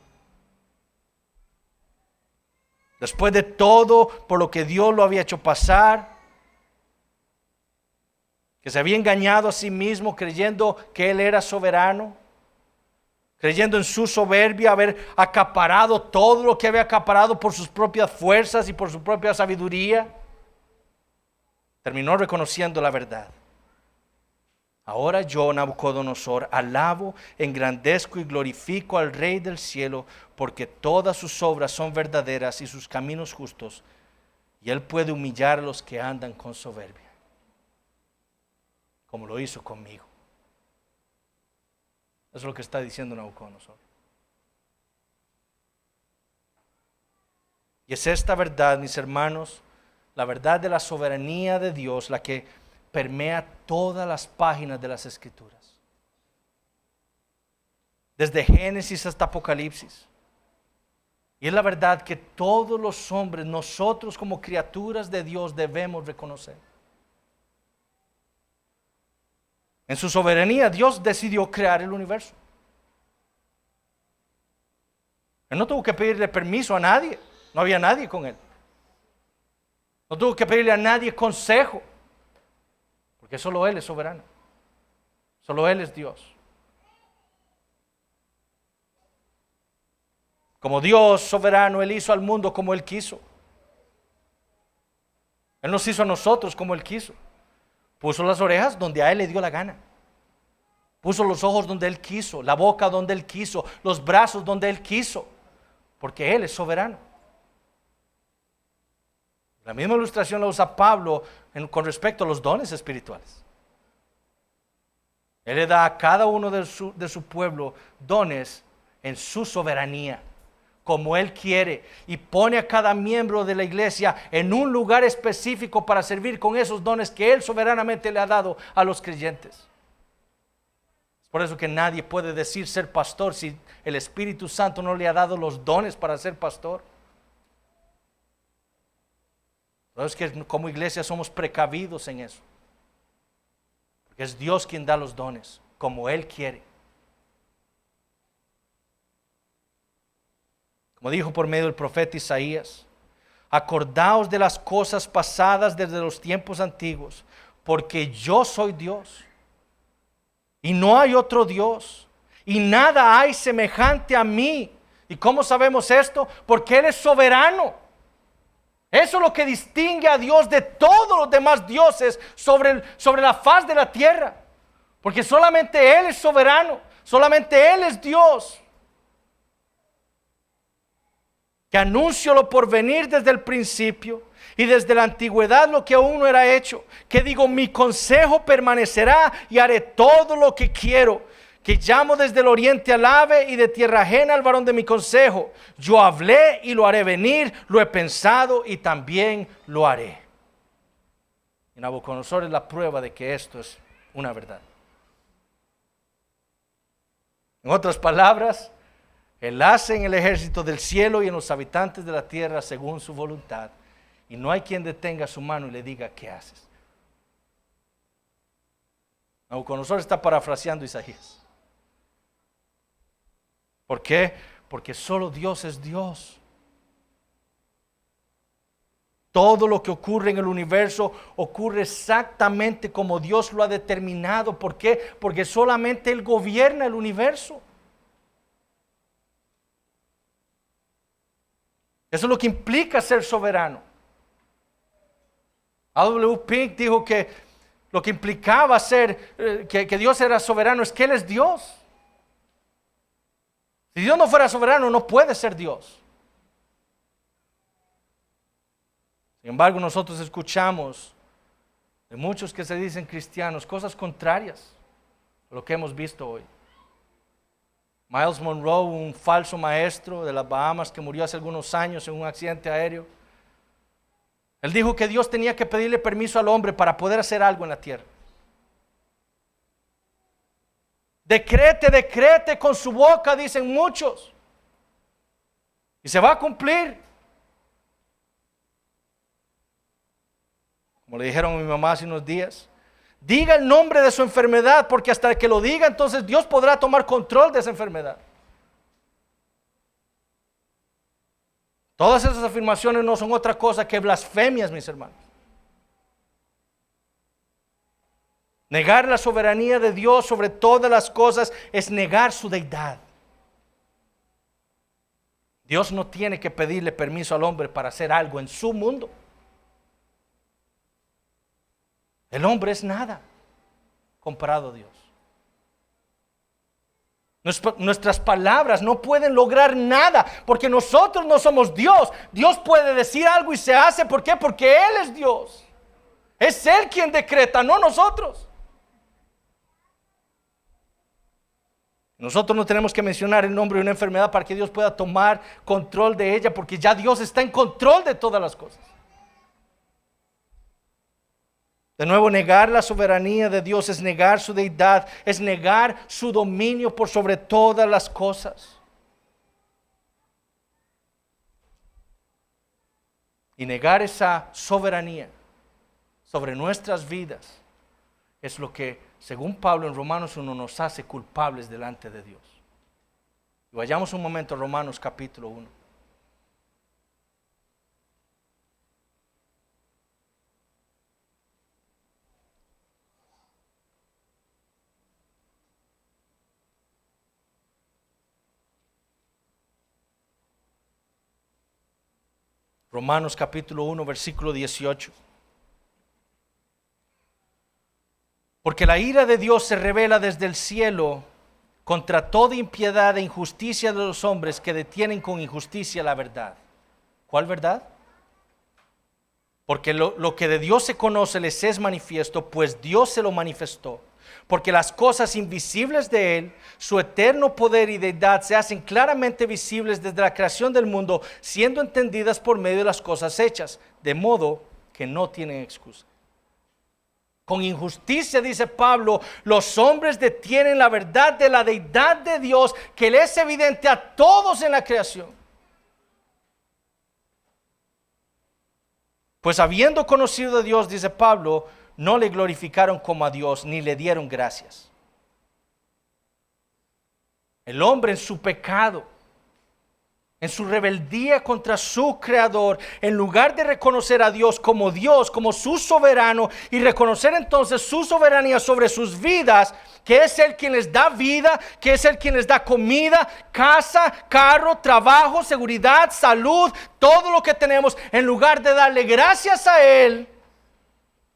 Después de todo por lo que Dios lo había hecho pasar, que se había engañado a sí mismo creyendo que Él era soberano, creyendo en su soberbia, haber acaparado todo lo que había acaparado por sus propias fuerzas y por su propia sabiduría, terminó reconociendo la verdad. Ahora yo, Nabucodonosor, alabo, engrandezco y glorifico al Rey del cielo, porque todas sus obras son verdaderas y sus caminos justos, y Él puede humillar a los que andan con soberbia, como lo hizo conmigo. Eso es lo que está diciendo Nabucodonosor. Y es esta verdad, mis hermanos, la verdad de la soberanía de Dios, la que permea todas las páginas de las Escrituras. Desde Génesis hasta Apocalipsis. Y es la verdad que todos los hombres, nosotros como criaturas de Dios, debemos reconocer. En su soberanía, Dios decidió crear el universo. Él no tuvo que pedirle permiso a nadie. No había nadie con Él. No tuvo que pedirle a nadie consejo. Porque solo Él es soberano. Solo Él es Dios. Como Dios soberano, Él hizo al mundo como Él quiso. Él nos hizo a nosotros como Él quiso. Puso las orejas donde a Él le dio la gana. Puso los ojos donde Él quiso, la boca donde Él quiso, los brazos donde Él quiso. Porque Él es soberano. La misma ilustración la usa Pablo con respecto a los dones espirituales. Él le da a cada uno de su pueblo dones en su soberanía, como Él quiere, y pone a cada miembro de la iglesia en un lugar específico para servir con esos dones que Él soberanamente le ha dado a los creyentes. Por eso que nadie puede decir ser pastor si el Espíritu Santo no le ha dado los dones para ser pastor. Por eso es que como iglesia somos precavidos en eso. Porque es Dios quien da los dones, como Él quiere. Como dijo por medio del profeta Isaías, acordaos de las cosas pasadas desde los tiempos antiguos, porque yo soy Dios. Y no hay otro Dios, y nada hay semejante a mí. ¿Y cómo sabemos esto? Porque Él es soberano. Eso es lo que distingue a Dios de todos los demás dioses sobre la faz de la tierra. Porque solamente Él es soberano, solamente Él es Dios. Que anuncio lo por venir desde el principio y desde la antigüedad lo que aún no era hecho, que digo, mi consejo permanecerá y haré todo lo que quiero, que llamo desde el oriente al ave y de tierra ajena al varón de mi consejo. Yo hablé y lo haré venir, lo he pensado y también lo haré. Y Nabucodonosor es la prueba de que esto es una verdad. En otras palabras, Él hace en el ejército del cielo y en los habitantes de la tierra según su voluntad. Y no hay quien detenga su mano y le diga, ¿qué haces? Nabucodonosor está parafraseando Isaías. ¿Por qué? Porque solo Dios es Dios. Todo lo que ocurre en el universo ocurre exactamente como Dios lo ha determinado. ¿Por qué? Porque solamente Él gobierna el universo. Eso es lo que implica ser soberano. A.W. Pink dijo que lo que implicaba que Dios era soberano es que Él es Dios. Si Dios no fuera soberano, no puede ser Dios. Sin embargo, nosotros escuchamos de muchos que se dicen cristianos cosas contrarias a lo que hemos visto hoy. Miles Monroe, un falso maestro de las Bahamas que murió hace algunos años en un accidente aéreo, él dijo que Dios tenía que pedirle permiso al hombre para poder hacer algo en la tierra. Decrete con su boca, dicen muchos. Y se va a cumplir. Como le dijeron a mi mamá hace unos días, diga el nombre de su enfermedad, porque hasta que lo diga, entonces Dios podrá tomar control de esa enfermedad. Todas esas afirmaciones no son otra cosa que blasfemias, mis hermanos. Negar la soberanía de Dios sobre todas las cosas es negar su deidad. Dios no tiene que pedirle permiso al hombre para hacer algo en su mundo. El hombre es nada comparado a Dios. Nuestras palabras no pueden lograr nada porque nosotros no somos Dios. Dios puede decir algo y se hace. ¿Por qué? Porque Él es Dios. Es Él quien decreta, no nosotros. Nosotros no tenemos que mencionar el nombre de una enfermedad para que Dios pueda tomar control de ella, porque ya Dios está en control de todas las cosas. De nuevo, negar la soberanía de Dios es negar su deidad, es negar su dominio por sobre todas las cosas. Y negar esa soberanía sobre nuestras vidas es lo que, según Pablo en Romanos 1, nos hace culpables delante de Dios. Y vayamos un momento a Romanos capítulo 1. Romanos capítulo 1, versículo 18. Porque la ira de Dios se revela desde el cielo contra toda impiedad e injusticia de los hombres que detienen con injusticia la verdad. ¿Cuál verdad? Porque lo que de Dios se conoce les es manifiesto, pues Dios se lo manifestó. porque las cosas invisibles de Él, su eterno poder y deidad, se hacen claramente visibles desde la creación del mundo, siendo entendidas por medio de las cosas hechas, de modo que no tienen excusa. Con injusticia, dice Pablo, los hombres detienen la verdad de la deidad de Dios, que le es evidente a todos en la creación. Pues habiendo conocido a Dios, dice Pablo, no le glorificaron como a Dios, ni le dieron gracias. El hombre en su pecado, en su rebeldía contra su Creador, en lugar de reconocer a Dios, como su soberano, y reconocer entonces su soberanía sobre sus vidas, que es Él quien les da vida, que es Él quien les da comida, casa, carro, trabajo, seguridad, salud, todo lo que tenemos, en lugar de darle gracias a Él,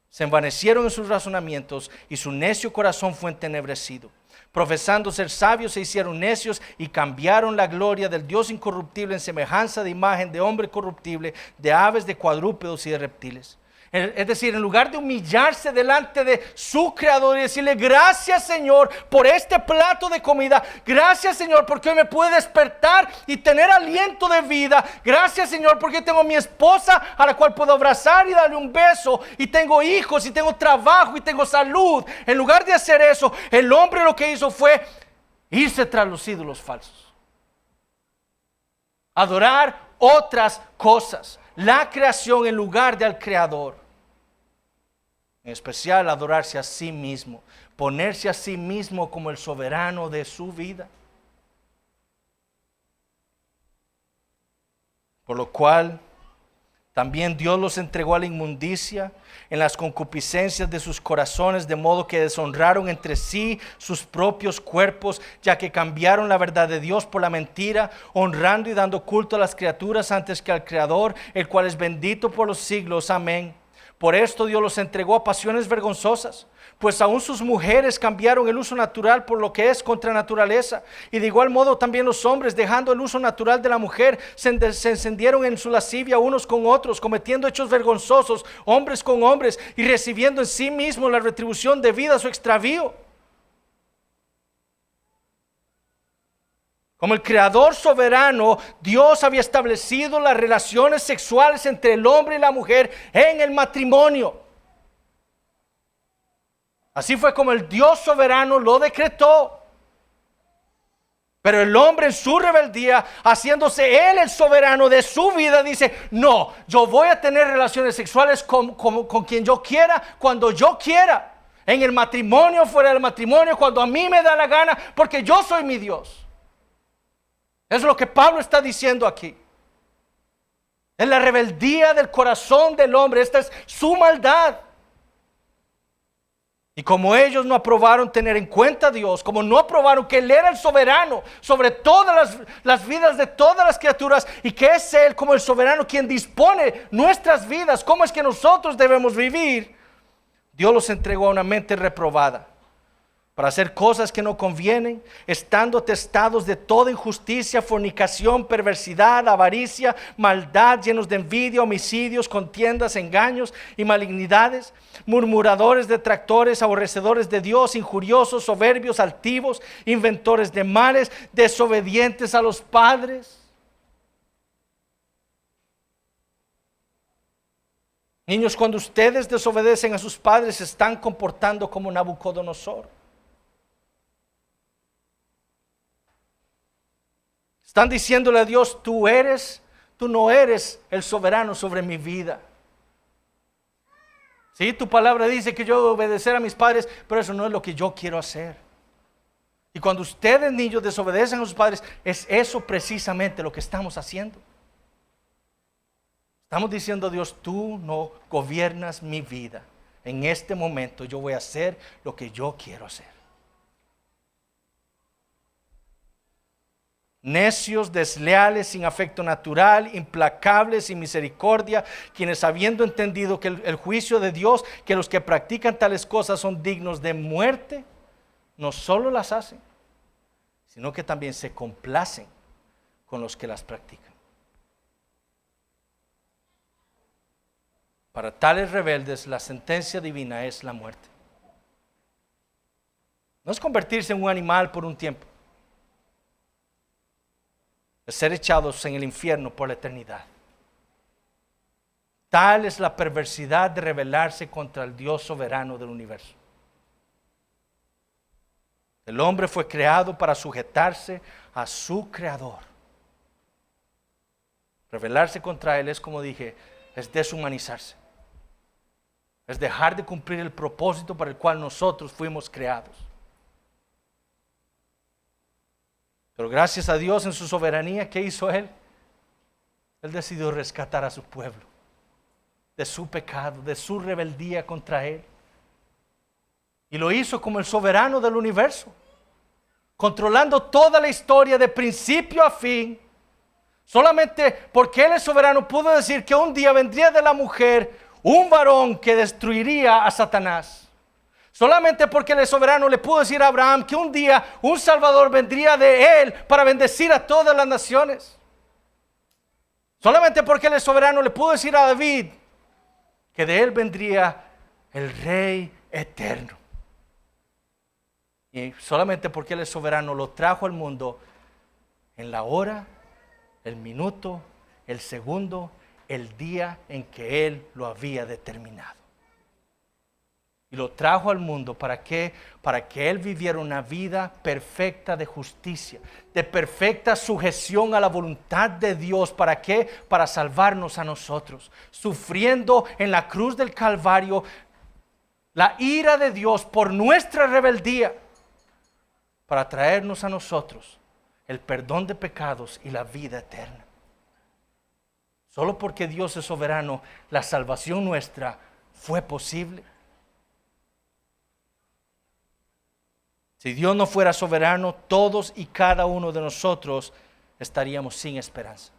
se envanecieron en sus razonamientos y su necio corazón fue entenebrecido. Profesando ser sabios, se hicieron necios y cambiaron la gloria del Dios incorruptible en semejanza de imagen de hombre corruptible, de aves, de cuadrúpedos y de reptiles. Es decir, en lugar de humillarse delante de su Creador y decirle: gracias, Señor, por este plato de comida, gracias, Señor, porque hoy me pude despertar y tener aliento de vida, gracias, Señor, porque tengo mi esposa a la cual puedo abrazar y darle un beso, y tengo hijos y tengo trabajo y tengo salud. En lugar de hacer eso, el hombre lo que hizo fue irse tras los ídolos falsos, adorar otras cosas, la creación en lugar del Creador. En especial adorarse a sí mismo, ponerse a sí mismo como el soberano de su vida. Por lo cual también Dios los entregó a la inmundicia en las concupiscencias de sus corazones, de modo que deshonraron entre sí sus propios cuerpos, ya que cambiaron la verdad de Dios por la mentira, honrando y dando culto a las criaturas antes que al Creador, el cual es bendito por los siglos. Amén. Por esto Dios los entregó a pasiones vergonzosas, pues aún sus mujeres cambiaron el uso natural por lo que es contra naturaleza. Y de igual modo también los hombres, dejando el uso natural de la mujer, se encendieron en su lascivia unos con otros, cometiendo hechos vergonzosos, hombres con hombres, y recibiendo en sí mismos la retribución debida a su extravío. Como el Creador soberano, Dios había establecido las relaciones sexuales entre el hombre y la mujer en el matrimonio. Así fue como el Dios soberano lo decretó. Pero el hombre en su rebeldía, haciéndose él el soberano de su vida, dice: no, yo voy a tener relaciones sexuales con quien yo quiera, cuando yo quiera. En el matrimonio, fuera del matrimonio, cuando a mí me da la gana, porque yo soy mi Dios. Es lo que Pablo está diciendo aquí. Es la rebeldía del corazón del hombre. Esta es su maldad. Y como ellos no aprobaron tener en cuenta a Dios, como no aprobaron que Él era el soberano sobre todas las vidas de todas las criaturas, y que es Él como el soberano quien dispone nuestras vidas, cómo es que nosotros debemos vivir, Dios los entregó a una mente reprobada, para hacer cosas que no convienen, estando atestados de toda injusticia, fornicación, perversidad, avaricia, maldad, llenos de envidia, homicidios, contiendas, engaños y malignidades, murmuradores, detractores, aborrecedores de Dios, injuriosos, soberbios, altivos, inventores de males, desobedientes a los padres. Niños, cuando ustedes desobedecen a sus padres, se están comportando como Nabucodonosor. Están diciéndole a Dios: tú no eres el soberano sobre mi vida. Sí, tu palabra dice que yo debo obedecer a mis padres, pero eso no es lo que yo quiero hacer. Y cuando ustedes, niños, desobedecen a sus padres, es eso precisamente lo que estamos haciendo. Estamos diciendo a Dios: tú no gobiernas mi vida. En este momento yo voy a hacer lo que yo quiero hacer. Necios, desleales, sin afecto natural, implacables, sin misericordia, quienes, habiendo entendido que el juicio de Dios, que los que practican tales cosas son dignos de muerte, no solo las hacen, sino que también se complacen con los que las practican. Para tales rebeldes la sentencia divina es la muerte. No es convertirse en un animal por un tiempo. Es ser echados en el infierno por la eternidad. Tal es la perversidad de rebelarse contra el Dios soberano del universo. El hombre fue creado para sujetarse a su creador. Rebelarse contra él es, como dije, es deshumanizarse. Es dejar de cumplir el propósito para el cual nosotros fuimos creados. Pero gracias a Dios en su soberanía, ¿qué hizo Él? Él decidió rescatar a su pueblo de su pecado, de su rebeldía contra Él. Y lo hizo como el soberano del universo, controlando toda la historia de principio a fin. Solamente porque Él es soberano pudo decir que un día vendría de la mujer un varón que destruiría a Satanás. Solamente porque Él es soberano le pudo decir a Abraham que un día un Salvador vendría de Él para bendecir a todas las naciones. Solamente porque Él es soberano le pudo decir a David que de Él vendría el Rey eterno. Y solamente porque Él es soberano lo trajo al mundo en la hora, el minuto, el segundo, el día en que Él lo había determinado. Y lo trajo al mundo ¿para qué? Para que Él viviera una vida perfecta de justicia, de perfecta sujeción a la voluntad de Dios. ¿Para qué? Para salvarnos a nosotros, sufriendo en la cruz del Calvario la ira de Dios por nuestra rebeldía, para traernos a nosotros el perdón de pecados y la vida eterna. Solo porque Dios es soberano, la salvación nuestra fue posible. Si Dios no fuera soberano, todos y cada uno de nosotros estaríamos sin esperanza.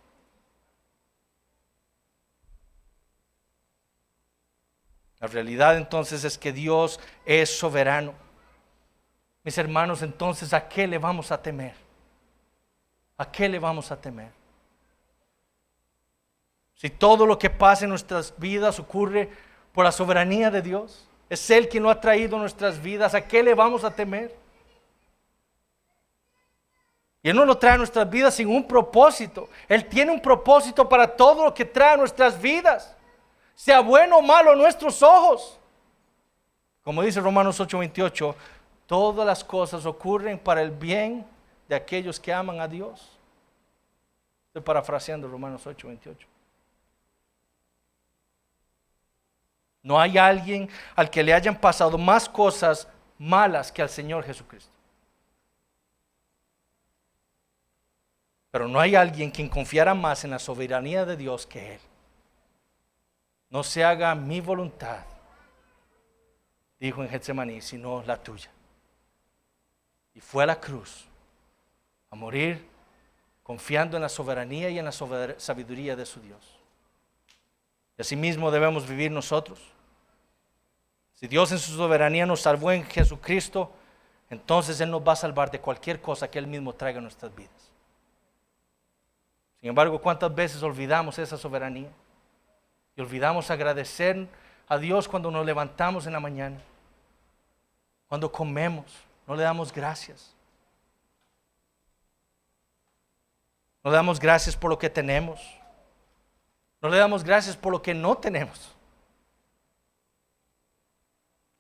La realidad entonces es que Dios es soberano. Mis hermanos, entonces, ¿a qué le vamos a temer? ¿A qué le vamos a temer? Si todo lo que pasa en nuestras vidas ocurre por la soberanía de Dios, es Él quien lo ha traído a nuestras vidas, ¿a qué le vamos a temer? Y Él no lo trae a nuestras vidas sin un propósito. Él tiene un propósito para todo lo que trae a nuestras vidas, sea bueno o malo a nuestros ojos. Como dice Romanos 8:28, todas las cosas ocurren para el bien de aquellos que aman a Dios. Estoy parafraseando Romanos 8:28. No hay alguien al que le hayan pasado más cosas malas que al Señor Jesucristo. Pero no hay alguien quien confiara más en la soberanía de Dios que Él. No se haga mi voluntad, dijo en Getsemaní, sino la tuya. Y fue a la cruz a morir confiando en la soberanía y en la sabiduría de su Dios. Y asimismo debemos vivir nosotros. Si Dios en su soberanía nos salvó en Jesucristo, entonces Él nos va a salvar de cualquier cosa que Él mismo traiga a nuestras vidas. Sin embargo, ¿cuántas veces olvidamos esa soberanía? Y olvidamos agradecer a Dios cuando nos levantamos en la mañana, cuando comemos, no le damos gracias. No le damos gracias por lo que tenemos. No le damos gracias por lo que no tenemos.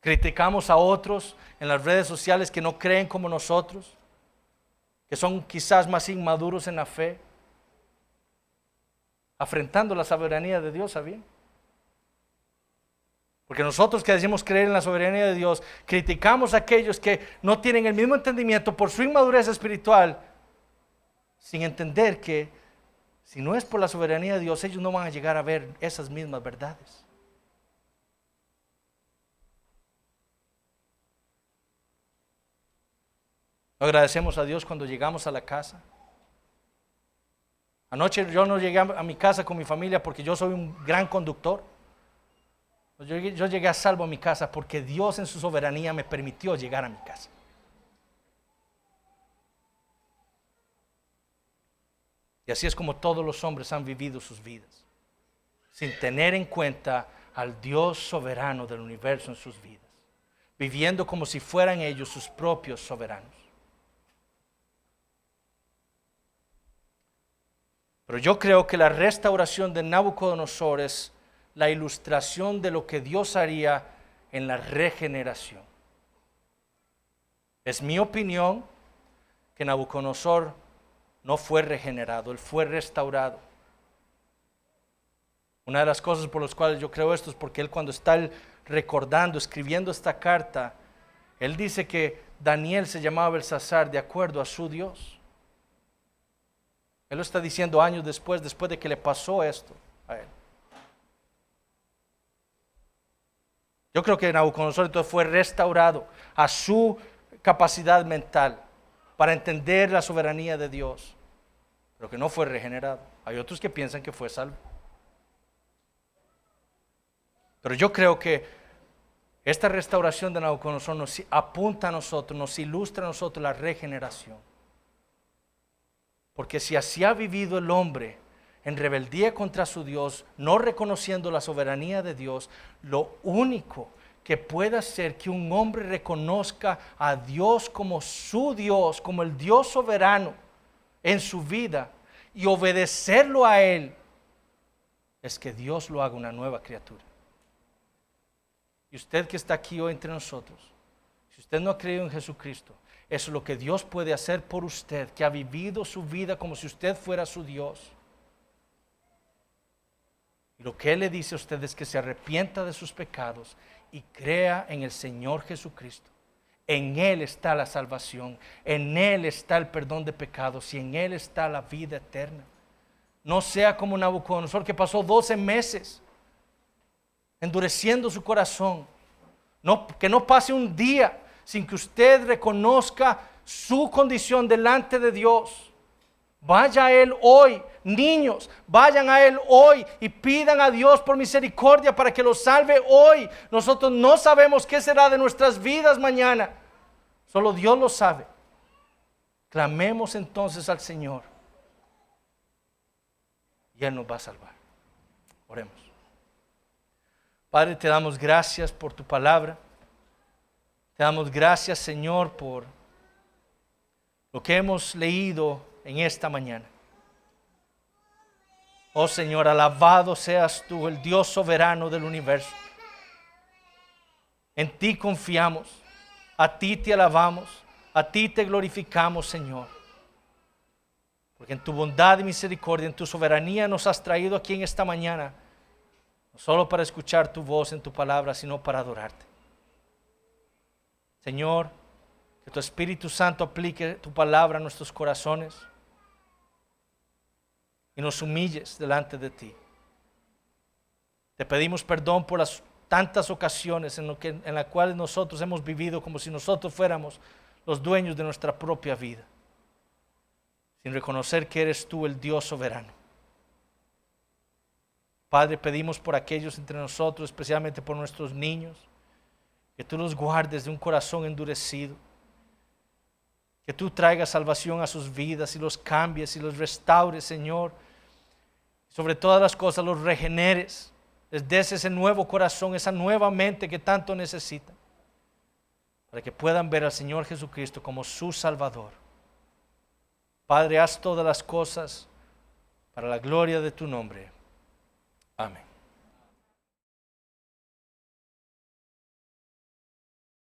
Criticamos a otros en las redes sociales que no creen como nosotros, que son quizás más inmaduros en la fe, afrentando la soberanía de Dios, ¿sabían? Porque nosotros que decimos creer en la soberanía de Dios, criticamos a aquellos que no tienen el mismo entendimiento por su inmadurez espiritual, sin entender que si no es por la soberanía de Dios, ellos no van a llegar a ver esas mismas verdades. Agradecemos a Dios cuando llegamos a la casa. Anoche yo no llegué a mi casa con mi familia porque yo soy un gran conductor. Yo llegué a salvo a mi casa porque Dios en su soberanía me permitió llegar a mi casa. Y así es como todos los hombres han vivido sus vidas, sin tener en cuenta al Dios soberano del universo en sus vidas. viviendo como si fueran ellos sus propios soberanos. Pero yo creo que la restauración de Nabucodonosor es la ilustración de lo que Dios haría en la regeneración. Es mi opinión que Nabucodonosor no fue regenerado, él fue restaurado. Una de las cosas por las cuales yo creo esto es porque él, cuando está recordando, escribiendo esta carta, él dice que Daniel se llamaba Belsasar de acuerdo a su Dios. Él lo está diciendo años después de que le pasó esto a él. Yo creo que Nabucodonosor entonces fue restaurado a su capacidad mental para entender la soberanía de Dios, pero que no fue regenerado. Hay otros que piensan que fue salvo. Pero yo creo que esta restauración de Nabucodonosor nos apunta a nosotros, nos ilustra a nosotros la regeneración. Porque si así ha vivido el hombre en rebeldía contra su Dios, no reconociendo la soberanía de Dios, lo único que puede hacer que un hombre reconozca a Dios como su Dios, como el Dios soberano en su vida y obedecerlo a Él, es que Dios lo haga una nueva criatura. Y usted que está aquí hoy entre nosotros, si usted no ha creído en Jesucristo, eso es lo que Dios puede hacer por usted, que ha vivido su vida como si usted fuera su Dios. Y lo que Él le dice a usted es que se arrepienta de sus pecados y crea en el Señor Jesucristo. En Él está la salvación, en Él está el perdón de pecados y en Él está la vida eterna. No sea como Nabucodonosor, que pasó 12 meses endureciendo su corazón. Que no pase un día sin que usted reconozca su condición delante de Dios. Vaya a Él hoy, niños, vayan a Él hoy y pidan a Dios por misericordia para que los salve hoy. Nosotros no sabemos qué será de nuestras vidas mañana, solo Dios lo sabe. Clamemos entonces al Señor y Él nos va a salvar. Oremos. Padre, te damos gracias por tu palabra. Te damos gracias, Señor, por lo que hemos leído en esta mañana. Oh Señor, alabado seas tú, el Dios soberano del universo. En ti confiamos, a ti te alabamos, a ti te glorificamos, Señor. Porque en tu bondad y misericordia, en tu soberanía nos has traído aquí en esta mañana, no solo para escuchar tu voz en tu palabra, sino para adorarte. Señor, que tu Espíritu Santo aplique tu palabra a nuestros corazones y nos humilles delante de ti. Te pedimos perdón por las tantas ocasiones en las cuales nosotros hemos vivido como si nosotros fuéramos los dueños de nuestra propia vida, sin reconocer que eres tú el Dios soberano. Padre, pedimos por aquellos entre nosotros, especialmente por nuestros niños, que tú los guardes de un corazón endurecido, que tú traigas salvación a sus vidas y los cambies y los restaures, Señor. Sobre todas las cosas los regeneres, les des ese nuevo corazón, esa nueva mente que tanto necesitan, para que puedan ver al Señor Jesucristo como su Salvador. Padre, haz todas las cosas para la gloria de tu nombre. Amén.